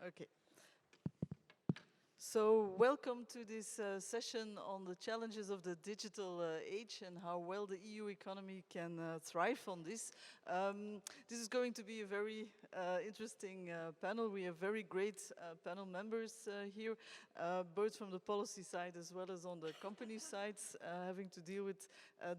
Okay. So welcome to this session on the challenges of the digital age and how well the EU economy can thrive on this. This is going to be a very interesting panel. We have very great panel members here, both from the policy side as well as on the company sides, having to deal with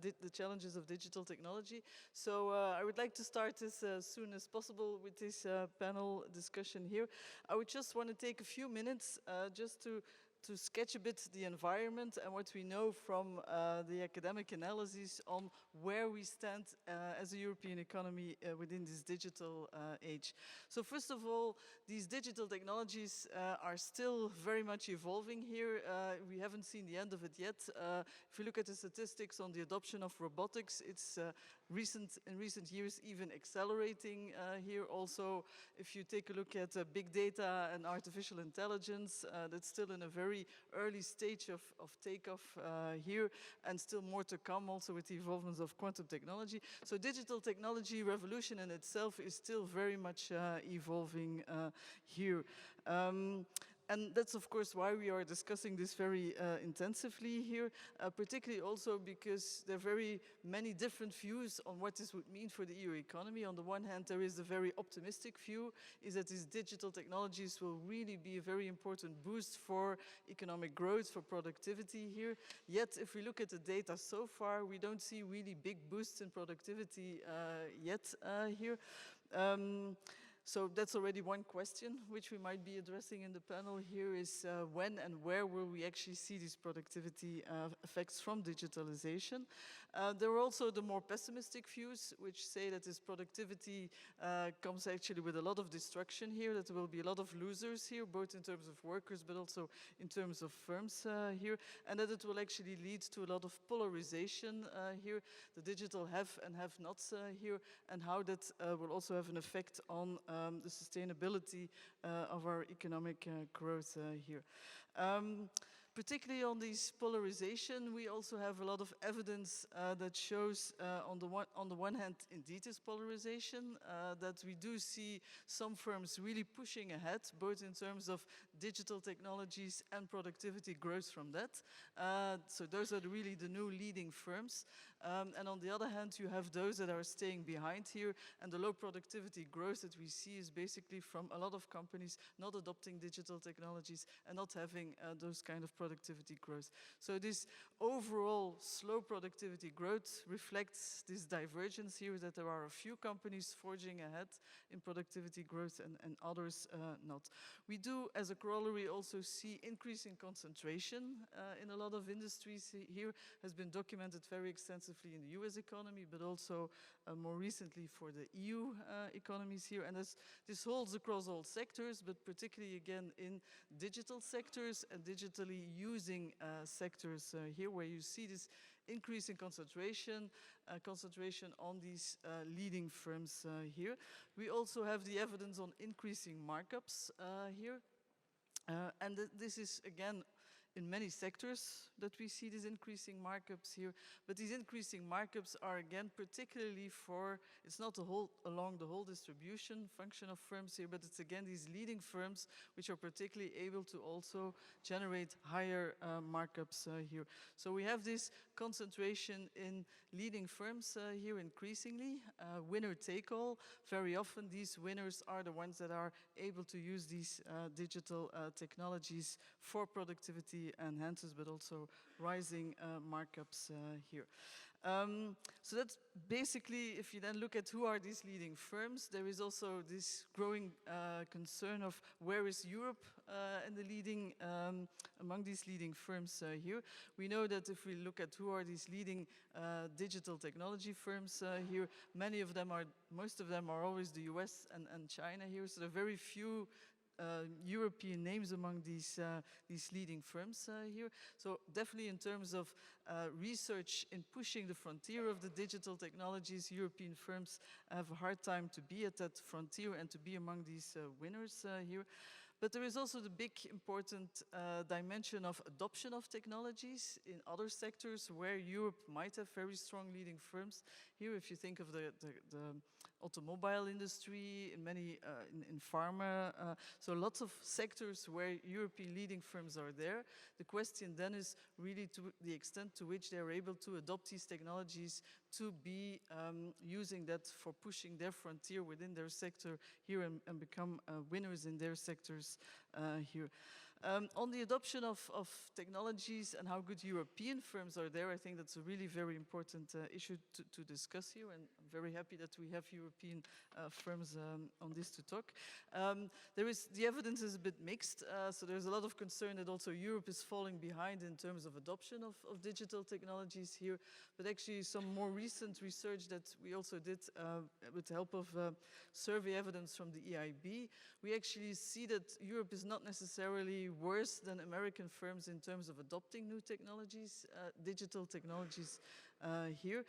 the challenges of digital technology. So I would like to start as soon as possible with this panel discussion here. I would just want to take a few minutes just to sketch a bit the environment and what we know from the academic analysis on where we stand as a European economy within this digital age. So first of all, these digital technologies are still very much evolving here. We haven't seen the end of it yet. If you look at the statistics on the adoption of robotics, it's in recent years even accelerating here. Also, if you take a look at big data and artificial intelligence, that's still in a very early stage of takeoff here, and still more to come also with the evolvement of quantum technology. So digital technology revolution in itself is still very much evolving here. And that's, of course, why we are discussing this very intensively here, particularly also because there are very many different views on what this would mean for the EU economy. On the one hand, there is a very optimistic view, is that these digital technologies will really be a very important boost for economic growth, for productivity here. Yet, if we look at the data so far, we don't see really big boosts in productivity yet here. So that's already one question which we might be addressing in the panel here is when and where will we actually see these productivity effects from digitalization. There are also the more pessimistic views which say that this productivity comes actually with a lot of destruction here, that there will be a lot of losers here, both in terms of workers but also in terms of firms here, and that it will actually lead to a lot of polarization here, the digital have and have nots here, and how that will also have an effect on the sustainability of our economic growth here. Particularly on this polarization, we also have a lot of evidence that shows on the one hand, indeed, this polarization, that we do see some firms really pushing ahead, both in terms of digital technologies and productivity growth from that. So those are really the new leading firms. And on the other hand, you have those that are staying behind here, and the low productivity growth that we see is basically from a lot of companies not adopting digital technologies and not having those kind of productivity growth. So this overall slow productivity growth reflects this divergence here, that there are a few companies forging ahead in productivity growth and others not. We do, as a corollary, also see increasing concentration in a lot of industries here, has been documented very extensively in the US economy, but also more recently for the EU economies here. And this holds across all sectors, but particularly again in digital sectors and digitally using sectors here, where you see this increase in concentration on these leading firms here. We also have the evidence on increasing markups here. And this is, again, in many sectors that we see these increasing markups here, but these increasing markups are again particularly for, it's not along the whole distribution function of firms here, but it's again these leading firms which are particularly able to also generate higher markups here. So we have this concentration in leading firms here increasingly, winner take all. Very often these winners are the ones that are able to use these digital technologies for productivity enhancers, but also rising markups here. So that's basically, if you then look at who are these leading firms, there is also this growing concern of where is Europe in the leading, among these leading firms here. We know that if we look at who are these leading digital technology firms here, most of them are always the US and China here, so there are very few European names among these leading firms here. So definitely in terms of research in pushing the frontier of the digital technologies, European firms have a hard time to be at that frontier and to be among these winners here. But there is also the big important dimension of adoption of technologies in other sectors where Europe might have very strong leading firms. Here, if you think of the automobile industry, in many in pharma. So lots of sectors where European leading firms are there. The question then is really to the extent to which they are able to adopt these technologies to be using that for pushing their frontier within their sector here and become winners in their sectors here. On the adoption of technologies and how good European firms are there, I think that's a really very important issue to discuss here, and I'm very happy that we have European firms on this to talk. The evidence is a bit mixed, so there's a lot of concern that also Europe is falling behind in terms of adoption of digital technologies here, but actually some more recent research that we also did with the help of survey evidence from the EIB, we actually see that Europe is not necessarily worse than American firms in terms of adopting new technologies, digital technologies here.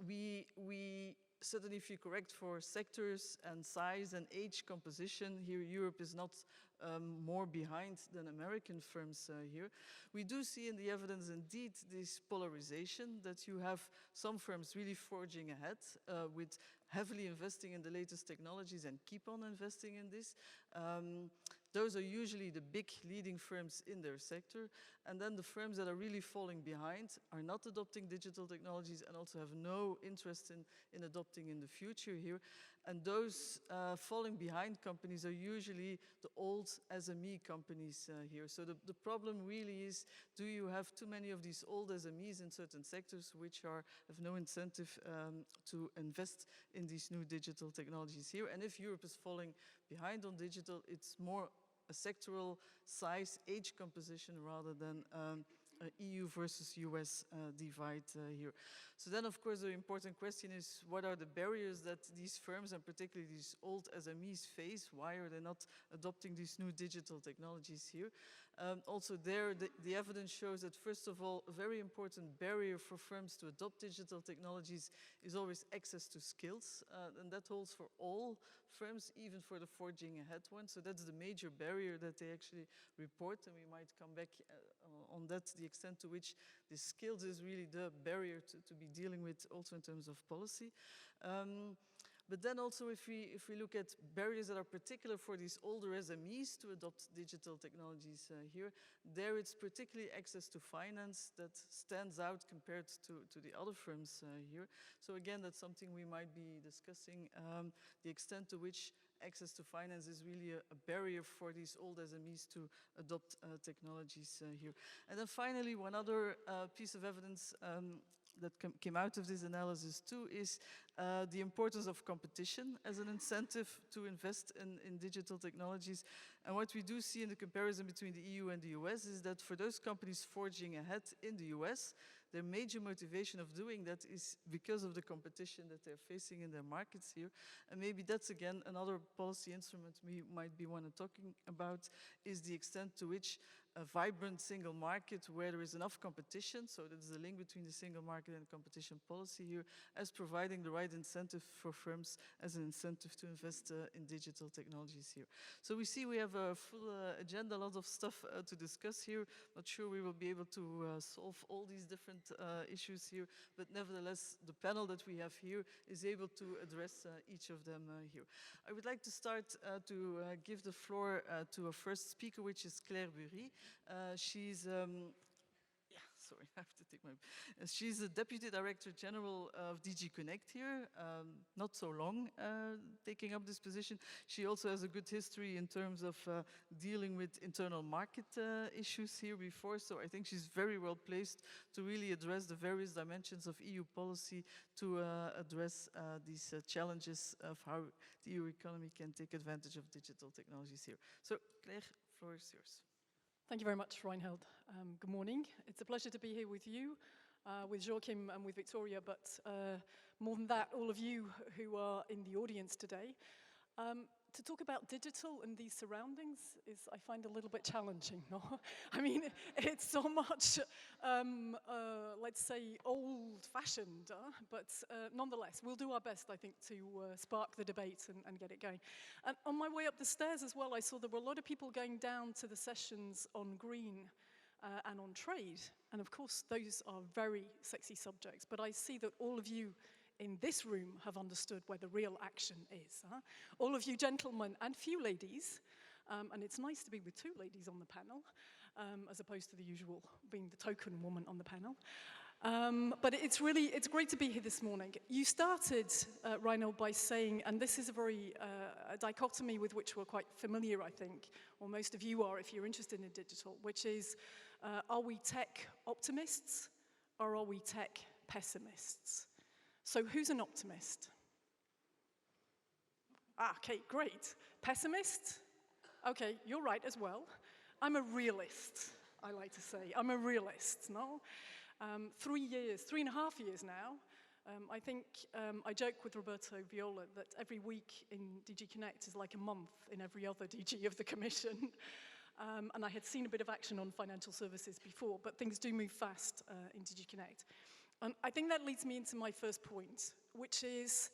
We certainly, if you correct for sectors and size and age composition, here Europe is not more behind than American firms here. We do see in the evidence indeed this polarization, that you have some firms really forging ahead with heavily investing in the latest technologies and keep on investing in this. Those are usually the big leading firms in their sector. And then the firms that are really falling behind are not adopting digital technologies and also have no interest in adopting in the future here. And those falling behind companies are usually the old SME companies here. So the problem really is, do you have too many of these old SMEs in certain sectors which have no incentive to invest in these new digital technologies here? And if Europe is falling behind on digital, it's more a sectoral size, age composition rather than EU versus US divide here. So then, of course, the important question is, what are the barriers that these firms, and particularly these old SMEs, face? Why are they not adopting these new digital technologies here? Also there, the evidence shows that, first of all, a very important barrier for firms to adopt digital technologies is always access to skills, and that holds for all firms, even for the forging ahead ones. So that's the major barrier that they actually report, and we might come back on that, the extent to which the skills is really the barrier to be dealing with also in terms of policy. But then also if we look at barriers that are particular for these older SMEs to adopt digital technologies here, there it's particularly access to finance that stands out compared to the other firms here. So again, that's something we might be discussing, the extent to which access to finance is really a barrier for these old SMEs to adopt technologies here. And then finally, one other piece of evidence that came out of this analysis too is the importance of competition as an incentive to invest in digital technologies. And what we do see in the comparison between the EU and the US is that for those companies forging ahead in the US, their major motivation of doing that is because of the competition that they're facing in their markets here. And maybe that's again another policy instrument we might be talking about, is the extent to which a vibrant single market where there is enough competition, so there's a link between the single market and competition policy here, as providing the right incentive for firms as an incentive to invest in digital technologies here. So we see we have a full agenda, a lot of stuff to discuss here. Not sure we will be able to solve all these different issues here, but nevertheless, the panel that we have here is able to address each of them here. I would like to start to give the floor to our first speaker, which is Claire Bury. She's sorry, I have to take my... she's the Deputy Director General of DG Connect here, not so long taking up this position. She also has a good history in terms of dealing with internal market issues here before, so I think she's very well placed to really address the various dimensions of EU policy to address these challenges of how the EU economy can take advantage of digital technologies here. So, Claire, the floor is yours. Thank you very much, Reinhilde. Good morning. It's a pleasure to be here with you, with Joakim and with Victoria, but more than that, all of you who are in the audience today. To talk about digital and these surroundings is, I find, a little bit challenging, no? I mean, it's so much, let's say, old-fashioned, but nonetheless, we'll do our best, I think, to spark the debate and get it going. And on my way up the stairs as well, I saw there were a lot of people going down to the sessions on green and on trade. And of course, those are very sexy subjects, but I see that all of you in this room have understood where the real action is. Huh? All of you gentlemen and few ladies, and it's nice to be with two ladies on the panel, as opposed to the usual being the token woman on the panel. But it's great to be here this morning. You started, Reinhilde, by saying, and this is a dichotomy with which we're quite familiar, I think, or most of you are if you're interested in digital, which is, are we tech optimists or are we tech pessimists? So who's an optimist? Okay, great. Pessimist? Okay, you're right as well. I'm a realist, I like to say. I'm a realist, no? 3.5 years now, I think I joke with Roberto Viola that every week in DG Connect is like a month in every other DG of the Commission. And I had seen a bit of action on financial services before, but things do move fast in DG Connect. And I think that leads me into my first point, which is,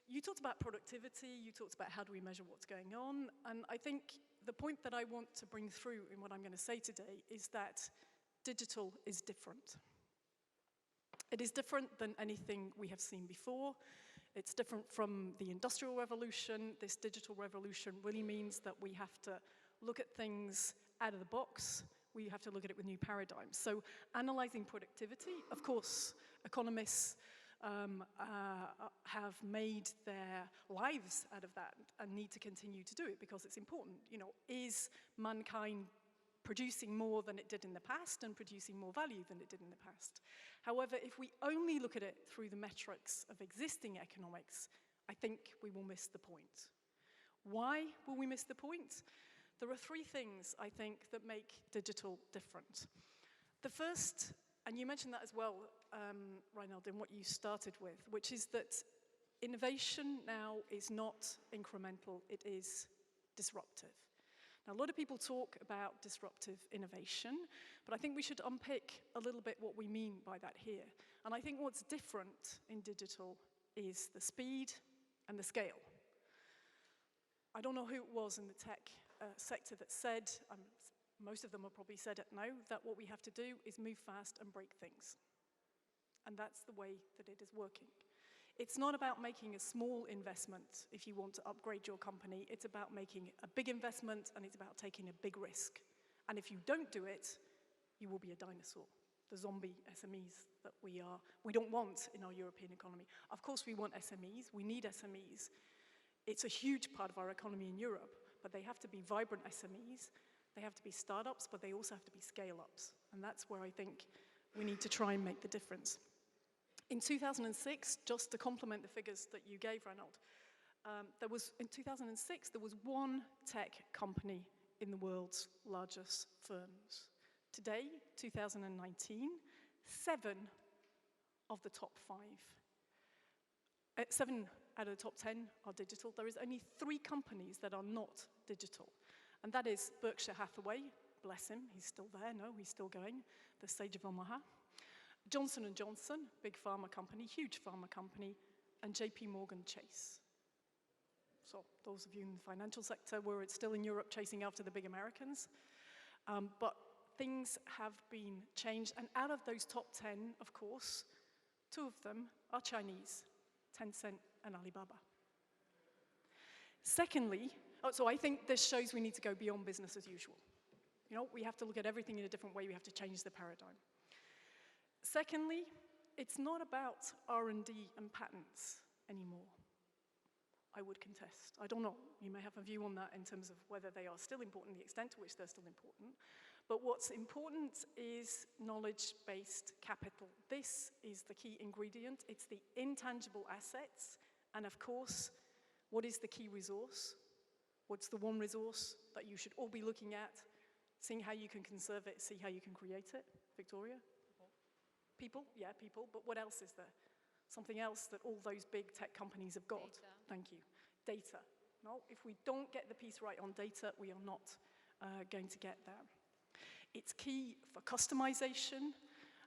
you talked about productivity, you talked about how do we measure what's going on, and I think the point that I want to bring through in what I'm going to say today is that digital is different. It is different than anything we have seen before. It's different from the Industrial Revolution. This digital revolution really means that we have to look at things out of the box. We have to look at it with new paradigms. So analyzing productivity, of course, economists have made their lives out of that and need to continue to do it because it's important. You know, is mankind producing more than it did in the past and producing more value than it did in the past? However, if we only look at it through the metrics of existing economics, I think we will miss the point. Why will we miss the point? There are three things, I think, that make digital different. The first, and you mentioned that as well, Reinhilde, in what you started with, which is that innovation now is not incremental, it is disruptive. Now, a lot of people talk about disruptive innovation, but I think we should unpick a little bit what we mean by that here. And I think what's different in digital is the speed and the scale. I don't know who it was in the tech sector that said, most of them have probably said it now, that what we have to do is move fast and break things. And that's the way that it is working. It's not about making a small investment if you want to upgrade your company. It's about making a big investment, and it's about taking a big risk. And if you don't do it, you will be a dinosaur. The zombie SMEs that we don't want in our European economy. Of course we want SMEs, we need SMEs. It's a huge part of our economy in Europe, but they have to be vibrant SMEs, they have to be startups, but they also have to be scale-ups. And that's where I think we need to try and make the difference. In 2006, just to complement the figures that you gave, Reinhilde, in 2006, there was one tech company in the world's largest firms. Today, 2019, 7 of the top 5. 7 out of the top 10 are digital. There is only 3 companies that are not digital. And that is Berkshire Hathaway, bless him, he's still there, no, he's still going, the sage of Omaha. Johnson & Johnson, big pharma company, huge pharma company, and JP Morgan Chase. So those of you in the financial sector, we're still in Europe chasing after the big Americans. But things have been changed, and out of those top 10, of course, 2 of them are Chinese, Tencent and Alibaba. Secondly, so I think this shows we need to go beyond business as usual. You know, we have to look at everything in a different way, we have to change the paradigm. Secondly, it's not about R&D and patents anymore, I would contest. I don't know, you may have a view on that in terms of whether they are still important, the extent to which they're still important. But what's important is knowledge-based capital. This is the key ingredient. It's the intangible assets. And of course, what is the key resource? What's the one resource that you should all be looking at, seeing how you can conserve it, see how you can create it? Victoria? People? Yeah, people. But what else is there? Something else that all those big tech companies have got. Data. Thank you. Data. No, if we don't get the piece right on data, we are not going to get there. It's key for customization,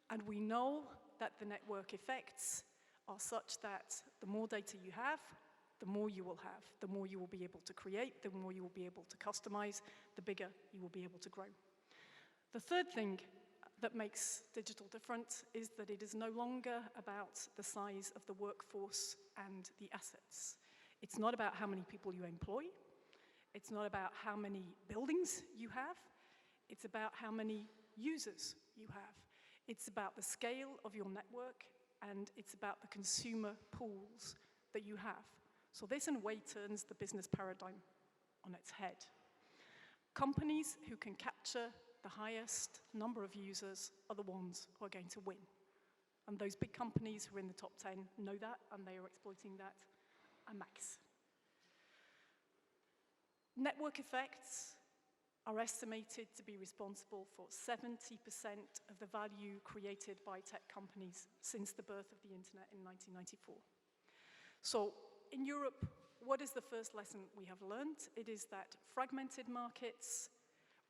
and we know that the network effects are such that the more data you have, the more you will have, the more you will be able to create, the more you will be able to customize, the bigger you will be able to grow. The third thing that makes digital different is that it is no longer about the size of the workforce and the assets. It's not about how many people you employ. It's not about how many buildings you have. It's about how many users you have. It's about the scale of your network, and it's about the consumer pools that you have. So this, in a way, turns the business paradigm on its head. Companies who can capture the highest number of users are the ones who are going to win. And those big companies who are in the top 10 know that, and they are exploiting that à max. Network effects are estimated to be responsible for 70% of the value created by tech companies since the birth of the internet in 1994. So in Europe, what is the first lesson we have learned? It is that fragmented markets,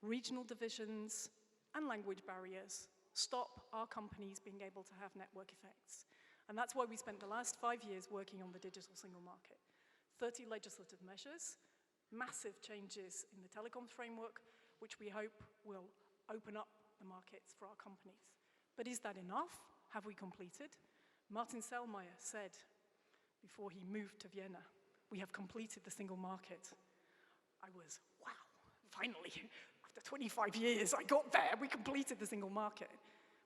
regional divisions, and language barriers stop our companies being able to have network effects. And that's why we spent the last 5 years working on the digital single market. 30 legislative measures, massive changes in the telecoms framework, which we hope will open up the markets for our companies. But is that enough? Have we completed? Martin Selmayr said before he moved to Vienna, we have completed the single market. I was, wow, finally, after 25 years, I got there, we completed the single market.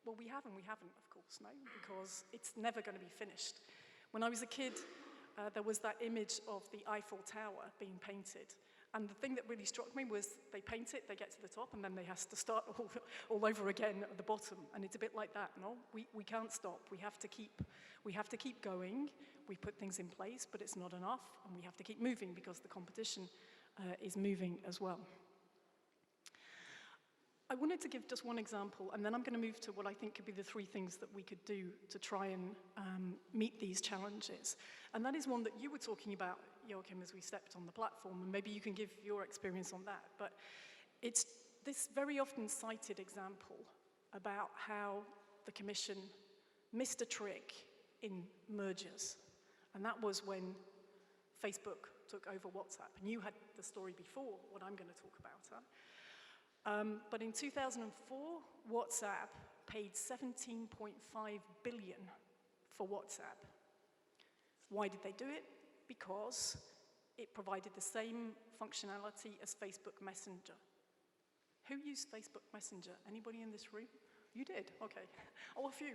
Well, we haven't, of course, no, because it's never going to be finished. When I was a kid, there was that image of the Eiffel Tower being painted. And the thing that really struck me was they paint it, they get to the top, and then they have to start all over again at the bottom. And it's a bit like that, no? We can't stop. We have to keep going. We put things in place, but it's not enough, and we have to keep moving because the competition is moving as well. I wanted to give just one example, and then I'm going to move to what I think could be the 3 things that we could do to try and meet these challenges. And that is one that you were talking about, Joakim, as we stepped on the platform, and maybe you can give your experience on that. But it's this very often cited example about how the Commission missed a trick in mergers. And that was when Facebook took over WhatsApp. And you had the story before, what I'm going to talk about. But in 2004, WhatsApp paid 17.5 billion for WhatsApp. Why did they do it? Because it provided the same functionality as Facebook Messenger. Who used Facebook Messenger? Anybody in this room? You did, okay. Oh, a few.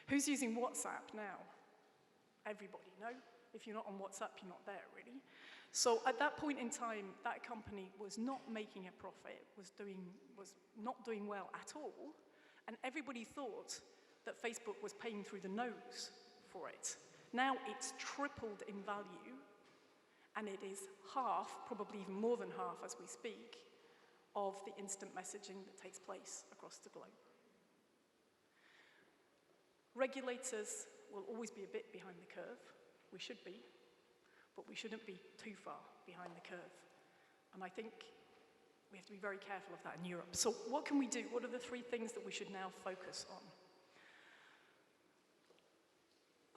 Who's using WhatsApp now? Everybody, no? If you're not on WhatsApp, you're not there, really. So at that point in time, that company was not making a profit, was not doing well at all, and everybody thought that Facebook was paying through the nose for it. Now it's tripled in value, and it is half, probably even more than half as we speak, of the instant messaging that takes place across the globe. Regulators will always be a bit behind the curve. We should be. But we shouldn't be too far behind the curve. And I think we have to be very careful of that in Europe. So what can we do? What are the 3 things that we should now focus on?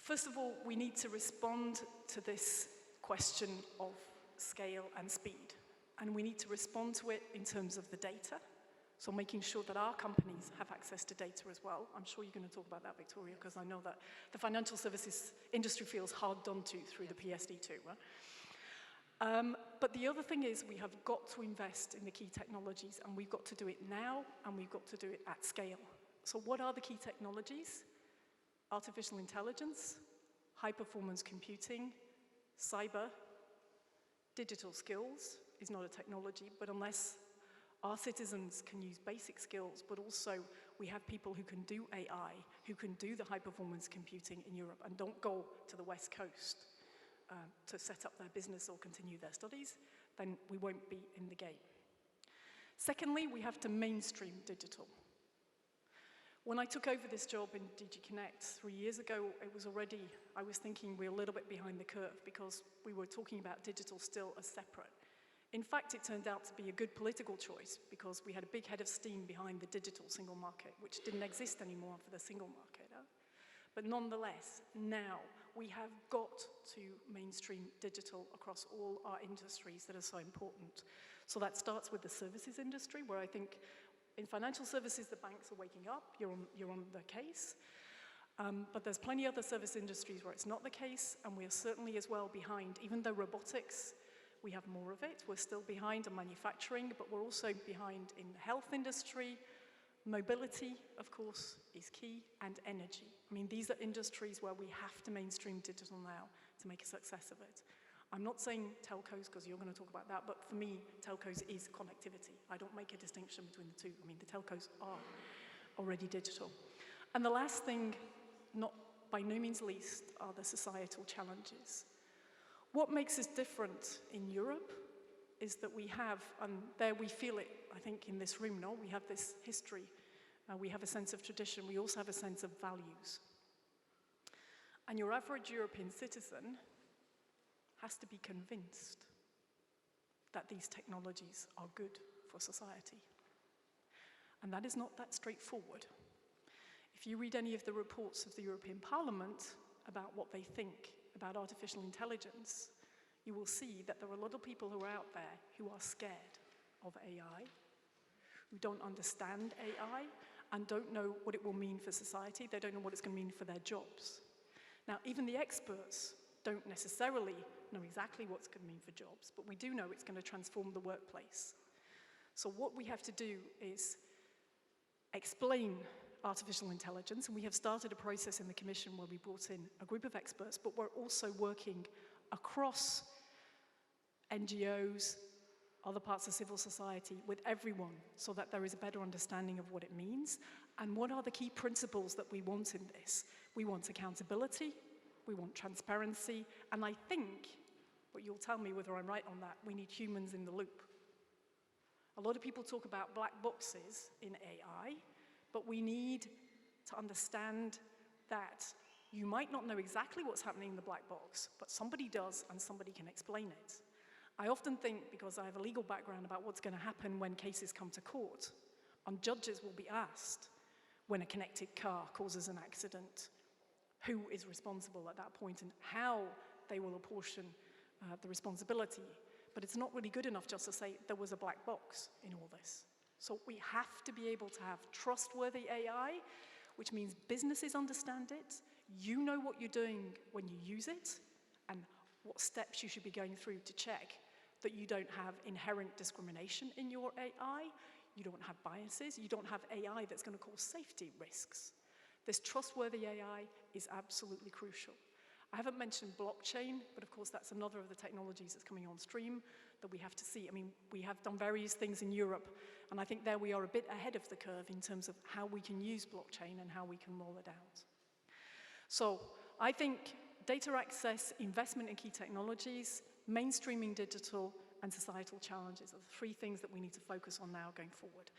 First of all, we need to respond to this question of scale and speed. And we need to respond to it in terms of the data. So making sure that our companies have access to data as well. I'm sure you're going to talk about that, Victoria, because I know that the financial services industry feels hard done to through the PSD too. Right? But the other thing is we have got to invest in the key technologies, and we've got to do it now, and we've got to do it at scale. So what are the key technologies? Artificial intelligence, high-performance computing, cyber, digital skills is not a technology, but unless our citizens can use basic skills, but also we have people who can do AI, who can do the high-performance computing in Europe and don't go to the West Coast to set up their business or continue their studies, then we won't be in the game. Secondly, we have to mainstream digital. When I took over this job in DG Connect 3 years ago, I was thinking we're a little bit behind the curve because we were talking about digital still as separate. In fact, it turned out to be a good political choice because we had a big head of steam behind the digital single market, which didn't exist anymore for the single market. But nonetheless, now we have got to mainstream digital across all our industries that are so important. So that starts with the services industry, where I think In financial services, the banks are waking up, you're on the case. But there's plenty of other service industries where it's not the case, and we're certainly as well behind. Even though robotics, we have more of it, we're still behind on manufacturing, but we're also behind in the health industry. Mobility, of course, is key, and energy. I mean, these are industries where we have to mainstream digital now to make a success of it. I'm not saying telcos, because you're going to talk about that, but for me, telcos is connectivity. I don't make a distinction between the two. I mean, the telcos are already digital. And the last thing, not by no means least, are the societal challenges. What makes us different in Europe is that we have, and there we feel it, I think, in this room, no? We have this history, we have a sense of tradition, we also have a sense of values. And your average European citizen has to be convinced that these technologies are good for society. And that is not that straightforward. If you read any of the reports of the European Parliament about what they think about artificial intelligence, you will see that there are a lot of people who are out there who are scared of AI, who don't understand AI, and don't know what it will mean for society. They don't know what it's going to mean for their jobs. Now, even the experts don't necessarily know exactly what it's going to mean for jobs, but we do know it's going to transform the workplace. So what we have to do is explain artificial intelligence, and we have started a process in the Commission where we brought in a group of experts, but we're also working across NGOs, other parts of civil society, with everyone, so that there is a better understanding of what it means and what are the key principles that we want in this. We want accountability, we want transparency, and I think, but you'll tell me whether I'm right on that, we need humans in the loop. A lot of people talk about black boxes in AI, but we need to understand that you might not know exactly what's happening in the black box, but somebody does and somebody can explain it. I often think, because I have a legal background, about what's going to happen when cases come to court, and judges will be asked when a connected car causes an accident, who is responsible at that point and how they will apportion the responsibility. But it's not really good enough just to say there was a black box in all this. So we have to be able to have trustworthy AI, which means businesses understand it, you know what you're doing when you use it, and what steps you should be going through to check that you don't have inherent discrimination in your AI, you don't have biases, you don't have AI that's going to cause safety risks. This trustworthy AI is absolutely crucial. I haven't mentioned blockchain, but of course that's another of the technologies that's coming on stream that we have to see. I mean, we have done various things in Europe, and I think there we are a bit ahead of the curve in terms of how we can use blockchain and how we can roll it out. So I think data access, investment in key technologies, mainstreaming digital, and societal challenges are the three things that we need to focus on now going forward.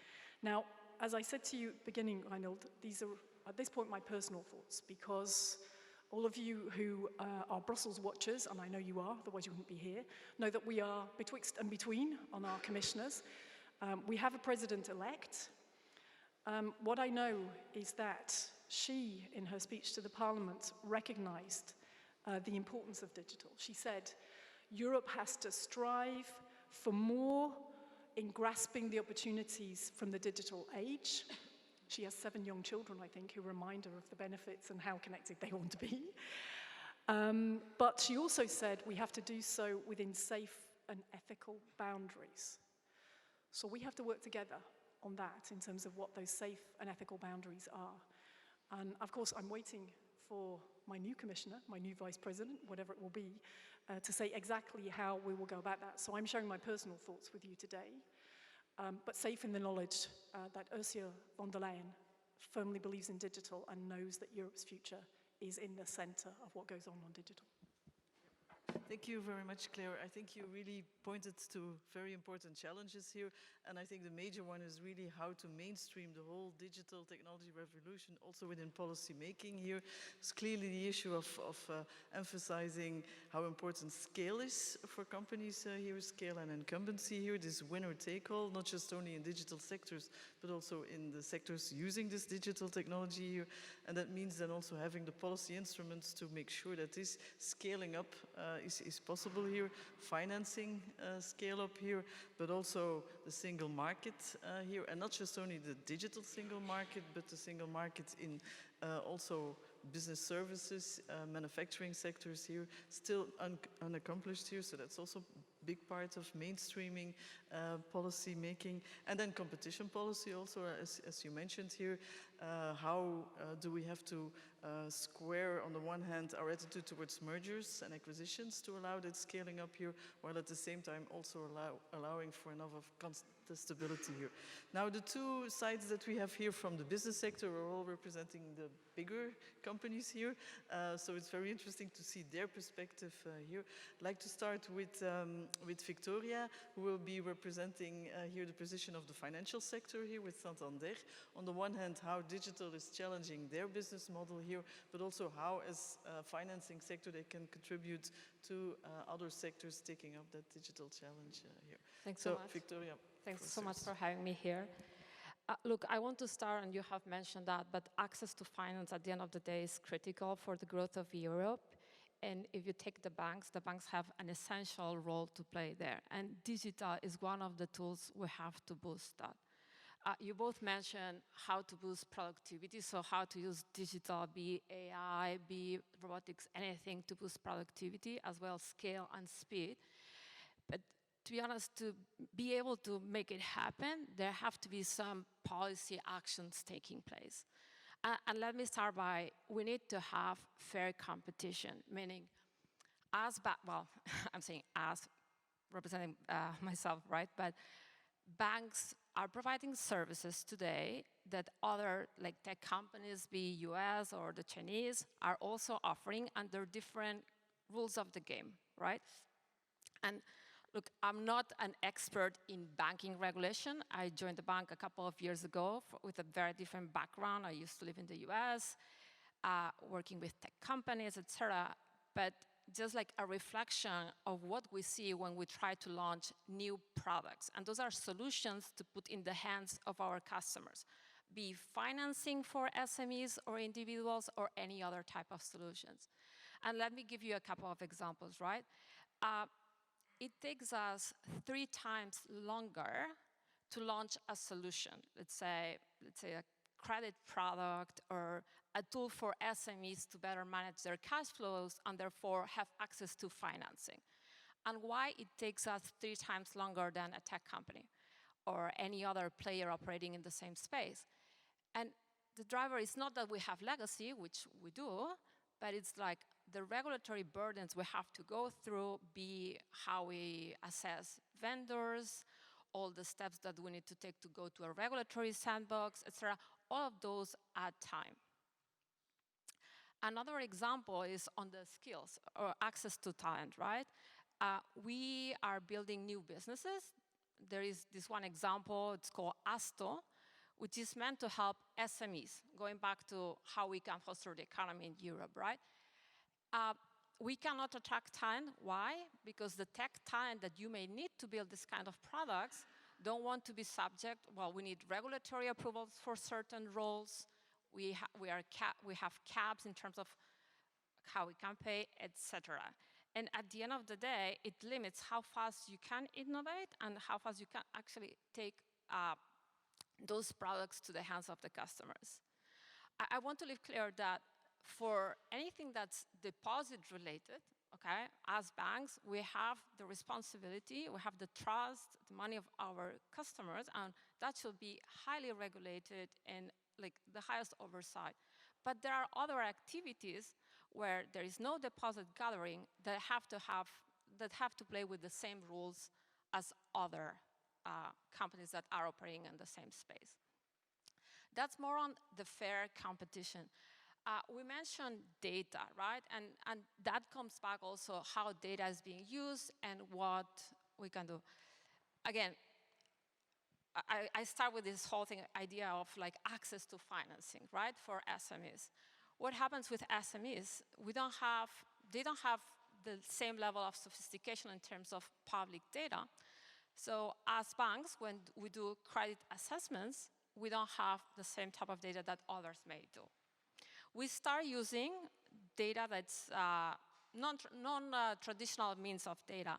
Now, as I said to you at the beginning, Reinhilde, these are, at this point, my personal thoughts, because all of you who are Brussels watchers, and I know you are, otherwise you wouldn't be here, know that we are betwixt and between on our commissioners. We have a president-elect. What I know is that she, in her speech to the Parliament, recognized the importance of digital. She said, Europe has to strive for more in grasping the opportunities from the digital age. She has 7 young children, I think, who remind her of the benefits and how connected they want to be. But she also said we have to do so within safe and ethical boundaries. So we have to work together on that in terms of what those safe and ethical boundaries are. And of course, I'm waiting for my new commissioner, my new vice president, whatever it will be, to say exactly how we will go about that. So I'm sharing my personal thoughts with you today, but safe in the knowledge that Ursula von der Leyen firmly believes in digital and knows that Europe's future is in the center of what goes on digital. Thank you very much, Claire. I think you really pointed to very important challenges here, and I think the major one is really how to mainstream the whole digital technology revolution also within policy making here. It's clearly the issue of emphasizing how important scale is for companies here, scale and incumbency here, this winner take all, not just only in digital sectors, but also in the sectors using this digital technology here. And that means then also having the policy instruments to make sure that this scaling up is possible here, financing scale up here, but also the single market here, and not just only the digital single market, but the single market in also business services, manufacturing sectors here, still unaccomplished here, so that's also big part of mainstreaming policy making. And then competition policy also, as you mentioned here, how do we have to square, on the one hand, our attitude towards mergers and acquisitions to allow that scaling up here, while at the same time also allowing for enough of contestability here. Now, the two sides that we have here from the business sector are all representing the bigger companies here, so it's very interesting to see their perspective here. I'd like to start with Victoria, who will be representing here the position of the financial sector here with Santander. On the one hand, how digital is challenging their business model here, but also how, as a financing sector, they can contribute to other sectors taking up that digital challenge here. Thanks so much. Victoria. Thanks so much for having me here. Look, I want to start, and you have mentioned that, but access to finance at the end of the day is critical for the growth of Europe. And if you take the banks have an essential role to play there. And digital is one of the tools we have to boost that. You both mentioned how to boost productivity, so how to use digital, be AI, be robotics, anything to boost productivity, as well as scale and speed. But to be honest, to be able to make it happen, there have to be some policy actions taking place. And let me start by, we need to have fair competition, meaning well, I'm saying as, representing myself, right? But banks are providing services today that other, like tech companies, be US or the Chinese, are also offering under different rules of the game, right? And look, I'm not an expert in banking regulation. I joined the bank a couple of years ago with a very different background. I used to live in the US, working with tech companies, etc. But just like a reflection of what we see when we try to launch new products. And those are solutions to put in the hands of our customers, be financing for SMEs or individuals or any other type of solutions. And let me give you a couple of examples, right? It takes us 3 times longer to launch a solution. Let's say a credit product or a tool for SMEs to better manage their cash flows and therefore have access to financing. And why it takes us 3 times longer than a tech company or any other player operating in the same space. And the driver is not that we have legacy, which we do, but it's like the regulatory burdens we have to go through, be how we assess vendors, all the steps that we need to take to go to a regulatory sandbox, etc. All of those add time. Another example is on the skills or access to talent, right? We are building new businesses. There is this one example, it's called ASTO, which is meant to help SMEs, going back to how we can foster the economy in Europe, right? We cannot attract talent. Why? Because the tech talent that you may need to build this kind of products don't want to be subject, well, we need regulatory approvals for certain roles. We have caps in terms of how we can pay, etc. And at the end of the day, it limits how fast you can innovate and how fast you can actually take those products to the hands of the customers. I want to leave clear that for anything that's deposit related, okay, as banks, we have the responsibility, we have the trust, the money of our customers, and that should be highly regulated and like the highest oversight. But there are other activities where there is no deposit gathering that have to play with the same rules as other companies that are operating in the same space. That's more on the fair competition. We mentioned data, right? And that comes back also how data is being used and what we can do. Again, I start with this whole idea of like access to financing, right, for SMEs. What happens with SMEs? They don't have the same level of sophistication in terms of public data. So as banks, when we do credit assessments, we don't have the same type of data that others may do. We start using data that's non-traditional means of data.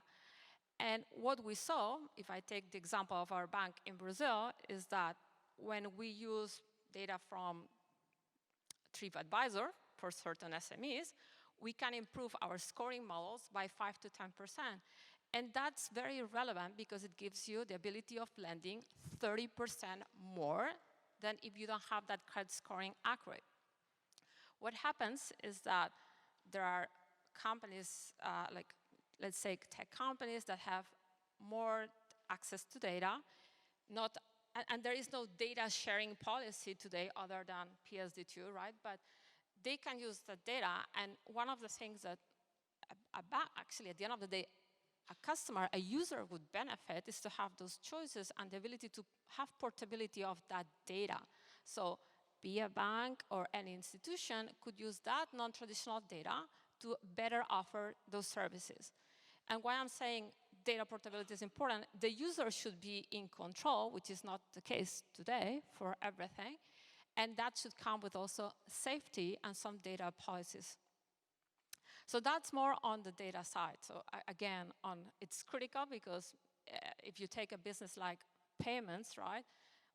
And what we saw, if I take the example of our bank in Brazil, is that when we use data from TripAdvisor for certain SMEs, we can improve our scoring models by 5 to 10%. And that's very relevant because it gives you the ability of lending 30% more than if you don't have that credit scoring accurate. What happens is that there are companies, like let's say tech companies that have more access to data, and there is no data sharing policy today other than PSD2, right? But they can use the data, and one of the things that actually at the end of the day, a customer, a user would benefit is to have those choices and the ability to have portability of that data. So be a bank or any institution could use that non-traditional data to better offer those services. And why I'm saying data portability is important, the user should be in control, which is not the case today for everything. And that should come with also safety and some data policies. So that's more on the data side. So again, it's critical because if you take a business like payments, right?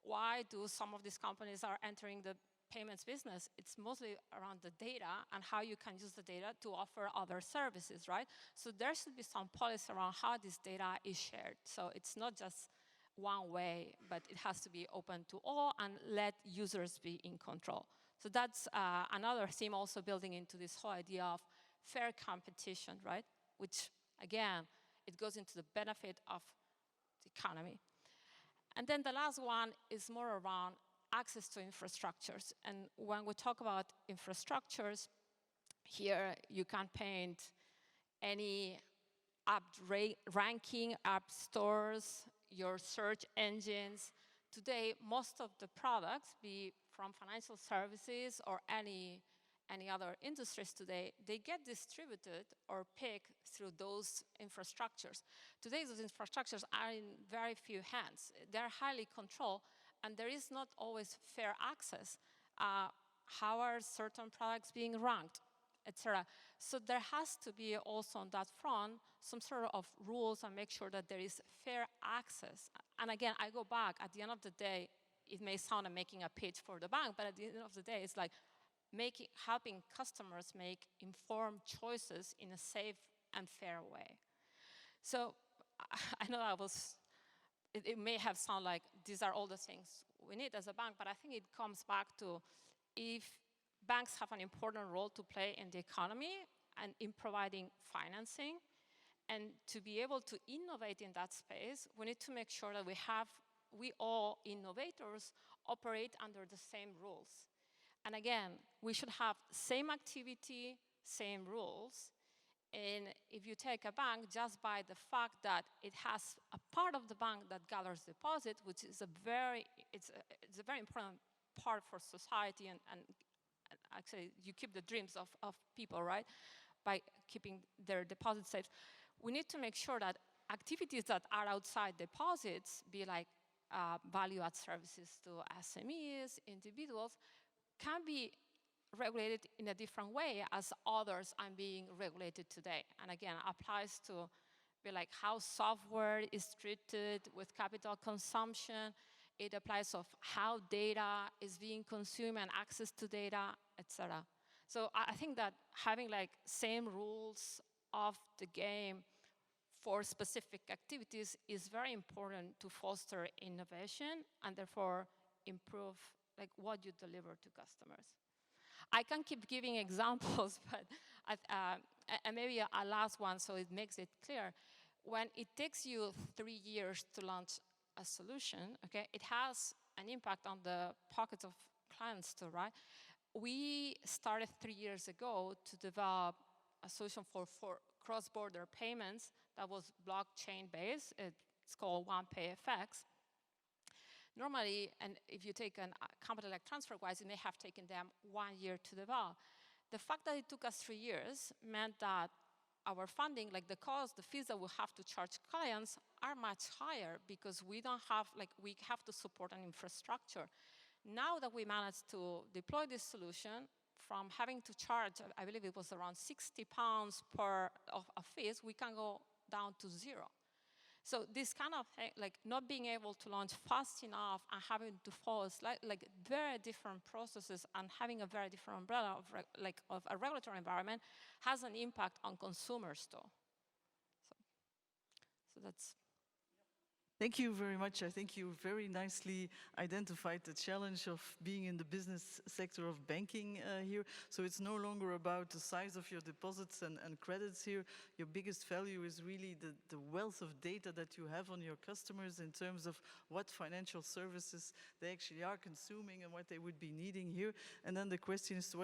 Why do some of these companies are entering the payments business? It's mostly around the data and how you can use the data to offer other services, right? So there should be some policy around how this data is shared. So it's not just one way, but it has to be open to all and let users be in control. So that's another theme also building into this whole idea of fair competition, right? Which, again, it goes into the benefit of the economy. And then the last one is more around access to infrastructures. And when we talk about infrastructures, here you can paint any app ranking, app stores, your search engines. Today, most of the products, be from financial services or any other industries today, they get distributed or picked through those infrastructures. Today, those infrastructures are in very few hands. They're highly controlled, and there is not always fair access. How are certain products being ranked, etc. So there has to be also on that front some sort of rules and make sure that there is fair access. And again, I go back, at the end of the day, it may sound like making a pitch for the bank, but at the end of the day, it's like helping customers make informed choices in a safe and fair way. So I know it may have sounded like these are all the things we need as a bank, but I think it comes back to if banks have an important role to play in the economy and in providing financing, and to be able to innovate in that space, we need to make sure that we all innovators operate under the same rules. And again, we should have same activity, same rules. And if you take a bank, just by the fact that it has a part of the bank that gathers deposits, which is it's a very important part for society, and actually you keep the dreams of people, right? By keeping their deposits safe. We need to make sure that activities that are outside deposits, be like value-add services to SMEs, individuals, can be regulated in a different way as others are being regulated today. And again, applies to be like how software is treated with capital consumption. It applies of how data is being consumed and access to data, etc. So I think that having like same rules of the game for specific activities is very important to foster innovation and therefore improve like what you deliver to customers. I can keep giving examples, but and maybe a last one so it makes it clear. When it takes you 3 years to launch a solution, okay, it has an impact on the pockets of clients too, right? We started 3 years ago to develop a solution for cross-border payments that was blockchain-based. It's called OnePayFX. Normally, and if you take a company like TransferWise, it may have taken them 1 year to develop. The fact that it took us 3 years meant that our funding, like the cost, the fees that we have to charge clients are much higher because we don't have, like we have to support an infrastructure. Now that we managed to deploy this solution from having to charge, I believe it was around £60 per of fees, we can go down to 0. So this kind of thing, like not being able to launch fast enough and having to follow like very different processes and having a very different umbrella of a regulatory environment has an impact on consumers too. So that's. Thank you very much. I think you very nicely identified the challenge of being in the business sector of banking here. So it's no longer about the size of your deposits and credits here. Your biggest value is really the wealth of data that you have on your customers in terms of what financial services they actually are consuming and what they would be needing here. And then the question is to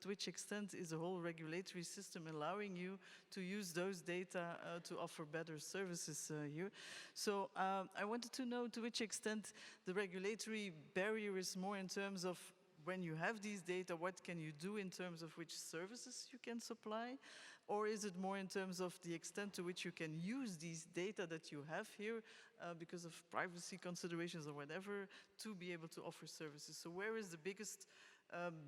which extent is the whole regulatory system allowing you to use those data to offer better services here. So I wanted to know to which extent the regulatory barrier is more in terms of when you have these data, what can you do in terms of which services you can supply? Or is it more in terms of the extent to which you can use these data that you have here because of privacy considerations or whatever to be able to offer services? So where is the biggest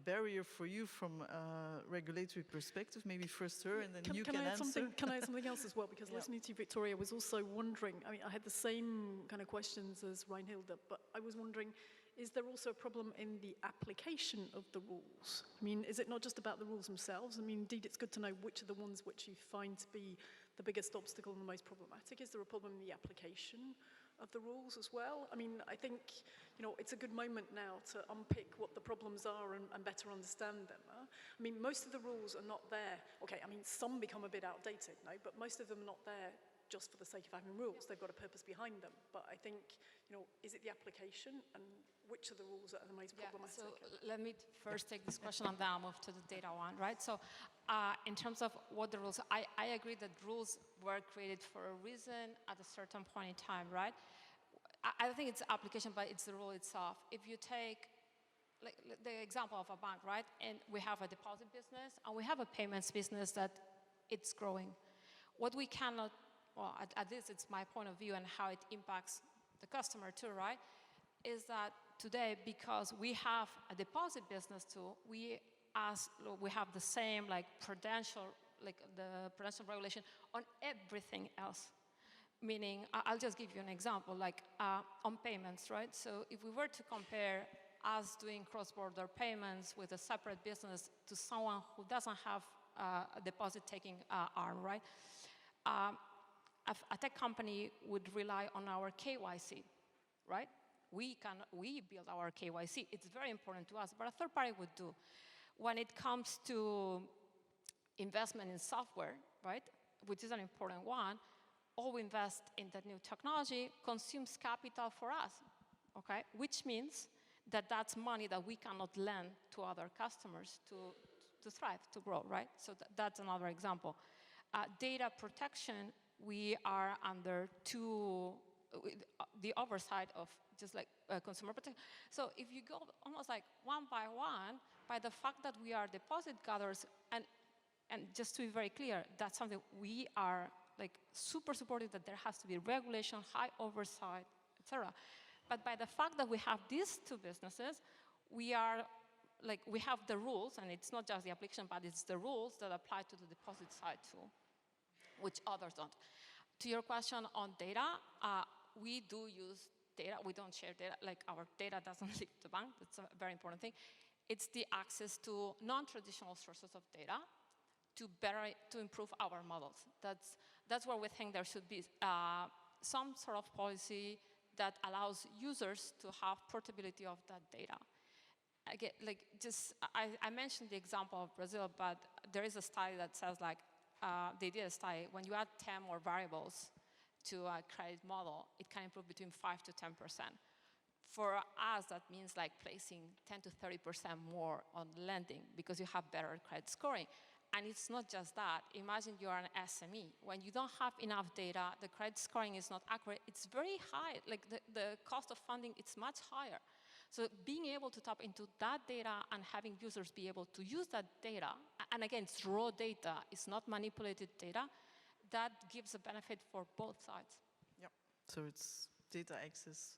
barrier for you from a regulatory perspective? Maybe first her, and then you can answer. Can I add something else as well? Because listening to you, Victoria, was also wondering, I mean, I had the same kind of questions as Reinhilde, but I was wondering, is there also a problem in the application of the rules? I mean, is it not just about the rules themselves? I mean, indeed, it's good to know which are the ones which you find to be the biggest obstacle and the most problematic. Is there a problem in the application of the rules as well? I mean, I think, you know, it's a good moment now to unpick what the problems are and better understand them. I mean, most of the rules are not there. Okay, I mean, some become a bit outdated, no, but most of them are not there just for the sake of having rules. They've got a purpose behind them. But I think, you know, is it the application and which are the rules that are the most problematic? So let me first take this question and then I'll move to the data one, right? So in terms of what the rules, I agree that rules were created for a reason at a certain point in time, right? I don't think it's application, but it's the rule itself. If you take like the example of a bank, right? And we have a deposit business and we have a payments business that it's growing. What we cannot, well, at least it's my point of view and how it impacts the customer too, right? Is that today, because we have a deposit business too, we have the same like prudential, like the prudential regulation on everything else. Meaning, I'll just give you an example, like on payments, right? So if we were to compare us doing cross-border payments with a separate business to someone who doesn't have a deposit-taking arm, right? A tech company would rely on our KYC, right? We build our KYC. It's very important to us, but a third party would do. When it comes to investment in software, right, which is an important one, all we invest in that new technology consumes capital for us, okay? Which means that that's money that we cannot lend to other customers to thrive, to grow, right? So that's another example. Data protection, we are under the oversight of just like consumer protection. So if you go almost like one by one, by the fact that we are deposit gatherers, and just to be very clear, that's something we are like super supportive that there has to be regulation, high oversight, etc. But by the fact that we have these two businesses, we have the rules, and it's not just the application, but it's the rules that apply to the deposit side too, which others don't. To your question on data, we do use data. We don't share data. Like our data doesn't leave the bank. That's a very important thing. It's the access to non-traditional sources of data to improve our models. That's where we think there should be some sort of policy that allows users to have portability of that data. Again, I mentioned the example of Brazil, but there is a study that says like, they did a study, when you add 10 more variables to a credit model, it can improve between 5 to 10%. For us, that means like placing 10 to 30% more on lending because you have better credit scoring. And it's not just that. Imagine you are an SME. When you don't have enough data, the credit scoring is not accurate. It's very high. Like the cost of funding, it's much higher. So being able to tap into that data and having users be able to use that data, and again, it's raw data, it's not manipulated data, that gives a benefit for both sides. Yeah, so it's data access.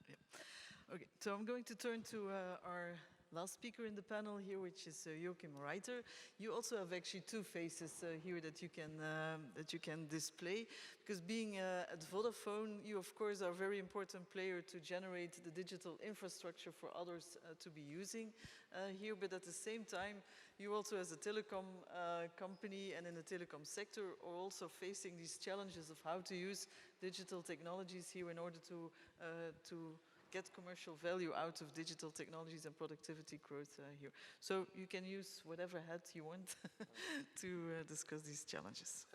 Yeah. Okay, so I'm going to turn to our last speaker in the panel here, which is Joakim Reiter. You also have actually two faces here that you can display, because being at Vodafone, you of course are a very important player to generate the digital infrastructure for others to be using here, but at the same time, you also as a telecom company and in the telecom sector are also facing these challenges of how to use digital technologies here in order to get commercial value out of digital technologies and productivity growth here. So you can use whatever hat you want to discuss these challenges.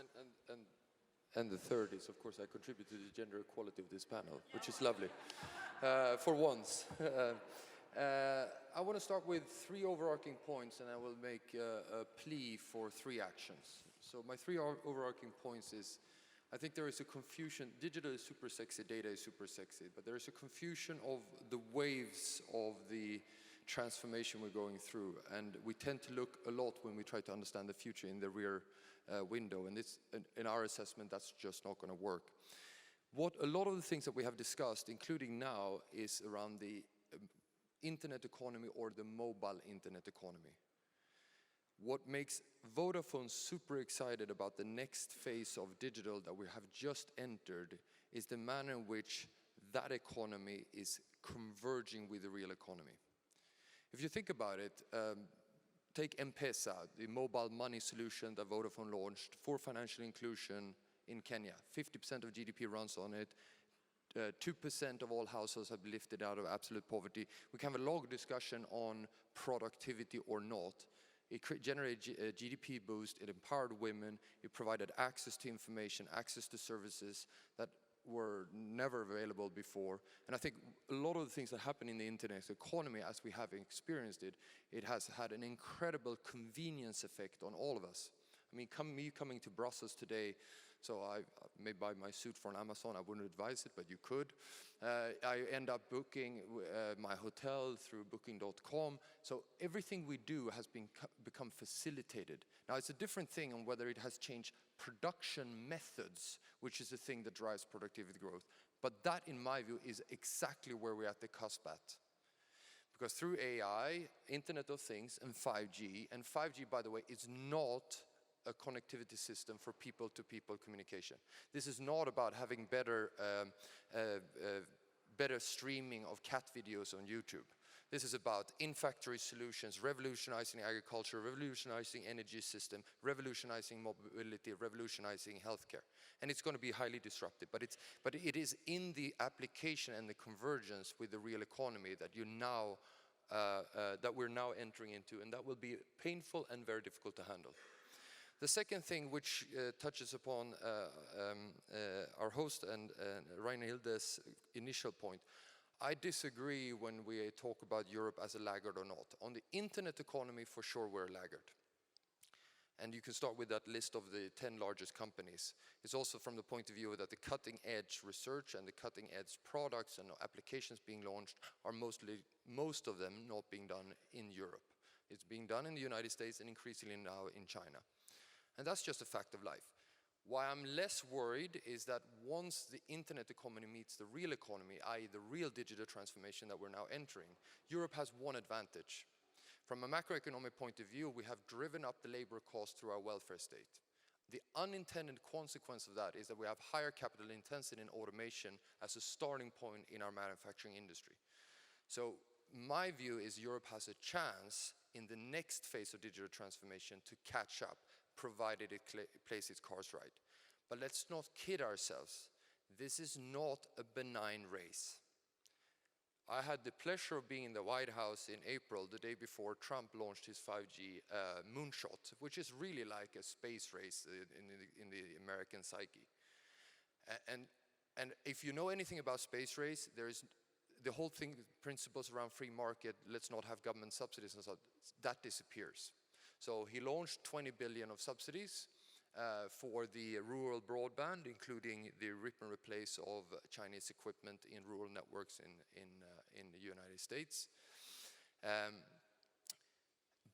And the third is, of course, I contribute to the gender equality of this panel, which is lovely, for once. I want to start with three overarching points, and I will make a plea for three actions. So my three overarching points is, I think there is a confusion. Digital is super sexy, data is super sexy, but there is a confusion of the waves of the transformation we're going through, and we tend to look a lot when we try to understand the future in the rear window, and it's, in our assessment, that's just not going to work. What a lot of the things that we have discussed, including now, is around the internet economy or the mobile internet economy. What makes Vodafone super excited about the next phase of digital that we have just entered is the manner in which that economy is converging with the real economy. If you think about it, take M-Pesa, the mobile money solution that Vodafone launched for financial inclusion in Kenya. 50% of GDP runs on it. 2% of all households have been lifted out of absolute poverty. We can have a long discussion on productivity or not. It generated a GDP boost, it empowered women, it provided access to information, access to services that were never available before. And I think a lot of the things that happen in the internet economy, as we have experienced it, it has had an incredible convenience effect on all of us. I mean, me coming to Brussels today, so I may buy my suit from Amazon, I wouldn't advise it, but you could. I end up booking my hotel through booking.com. So everything we do has become facilitated. Now it's a different thing on whether it has changed production methods, which is the thing that drives productivity growth. But that, in my view, is exactly where we're at the cusp at. Because through AI, Internet of Things, and 5G, by the way, is not a connectivity system for people-to-people communication. This is not about having better streaming of cat videos on YouTube. This is about in-factory solutions, revolutionizing agriculture, revolutionizing energy system, revolutionizing mobility, revolutionizing healthcare. And it's going to be highly disruptive, but it is in the application and the convergence with the real economy that that we're now entering into, and that will be painful and very difficult to handle. The second thing, which touches upon our host and Reinhilde's initial point, I disagree when we talk about Europe as a laggard or not. On the internet economy, for sure, we're a laggard. And you can start with that list of the 10 largest companies. It's also from the point of view that the cutting-edge research and the cutting-edge products and applications being launched are most of them not being done in Europe. It's being done in the United States and increasingly now in China. And that's just a fact of life. Why I'm less worried is that once the internet economy meets the real economy, i.e. the real digital transformation that we're now entering, Europe has one advantage. From a macroeconomic point of view, we have driven up the labor cost through our welfare state. The unintended consequence of that is that we have higher capital intensity in automation as a starting point in our manufacturing industry. So my view is Europe has a chance in the next phase of digital transformation to catch up, provided it plays its cards right. But let's not kid ourselves. This is not a benign race. I had the pleasure of being in the White House in April, the day before Trump launched his 5G moonshot, which is really like a space race in the American psyche. And if you know anything about space race, there is the whole thing, principles around free market, let's not have government subsidies and so that disappears. So he launched 20 billion of subsidies for the rural broadband, including the rip and replace of Chinese equipment in rural networks in the United States.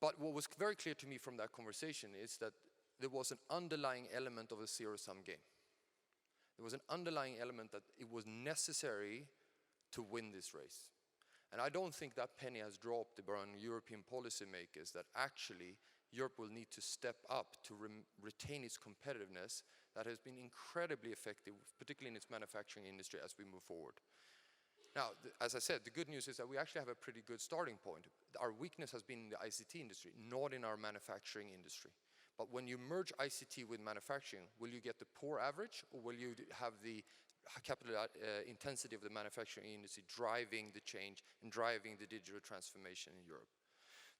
But what was very clear to me from that conversation is that there was an underlying element of a zero-sum game. There was an underlying element that it was necessary to win this race. And I don't think that penny has dropped around European policymakers that actually Europe will need to step up to retain its competitiveness that has been incredibly effective, particularly in its manufacturing industry as we move forward. Now, as I said, the good news is that we actually have a pretty good starting point. Our weakness has been in the ICT industry, not in our manufacturing industry. But when you merge ICT with manufacturing, will you get the poor average, or will you have the capital intensity of the manufacturing industry driving the change and driving the digital transformation in Europe?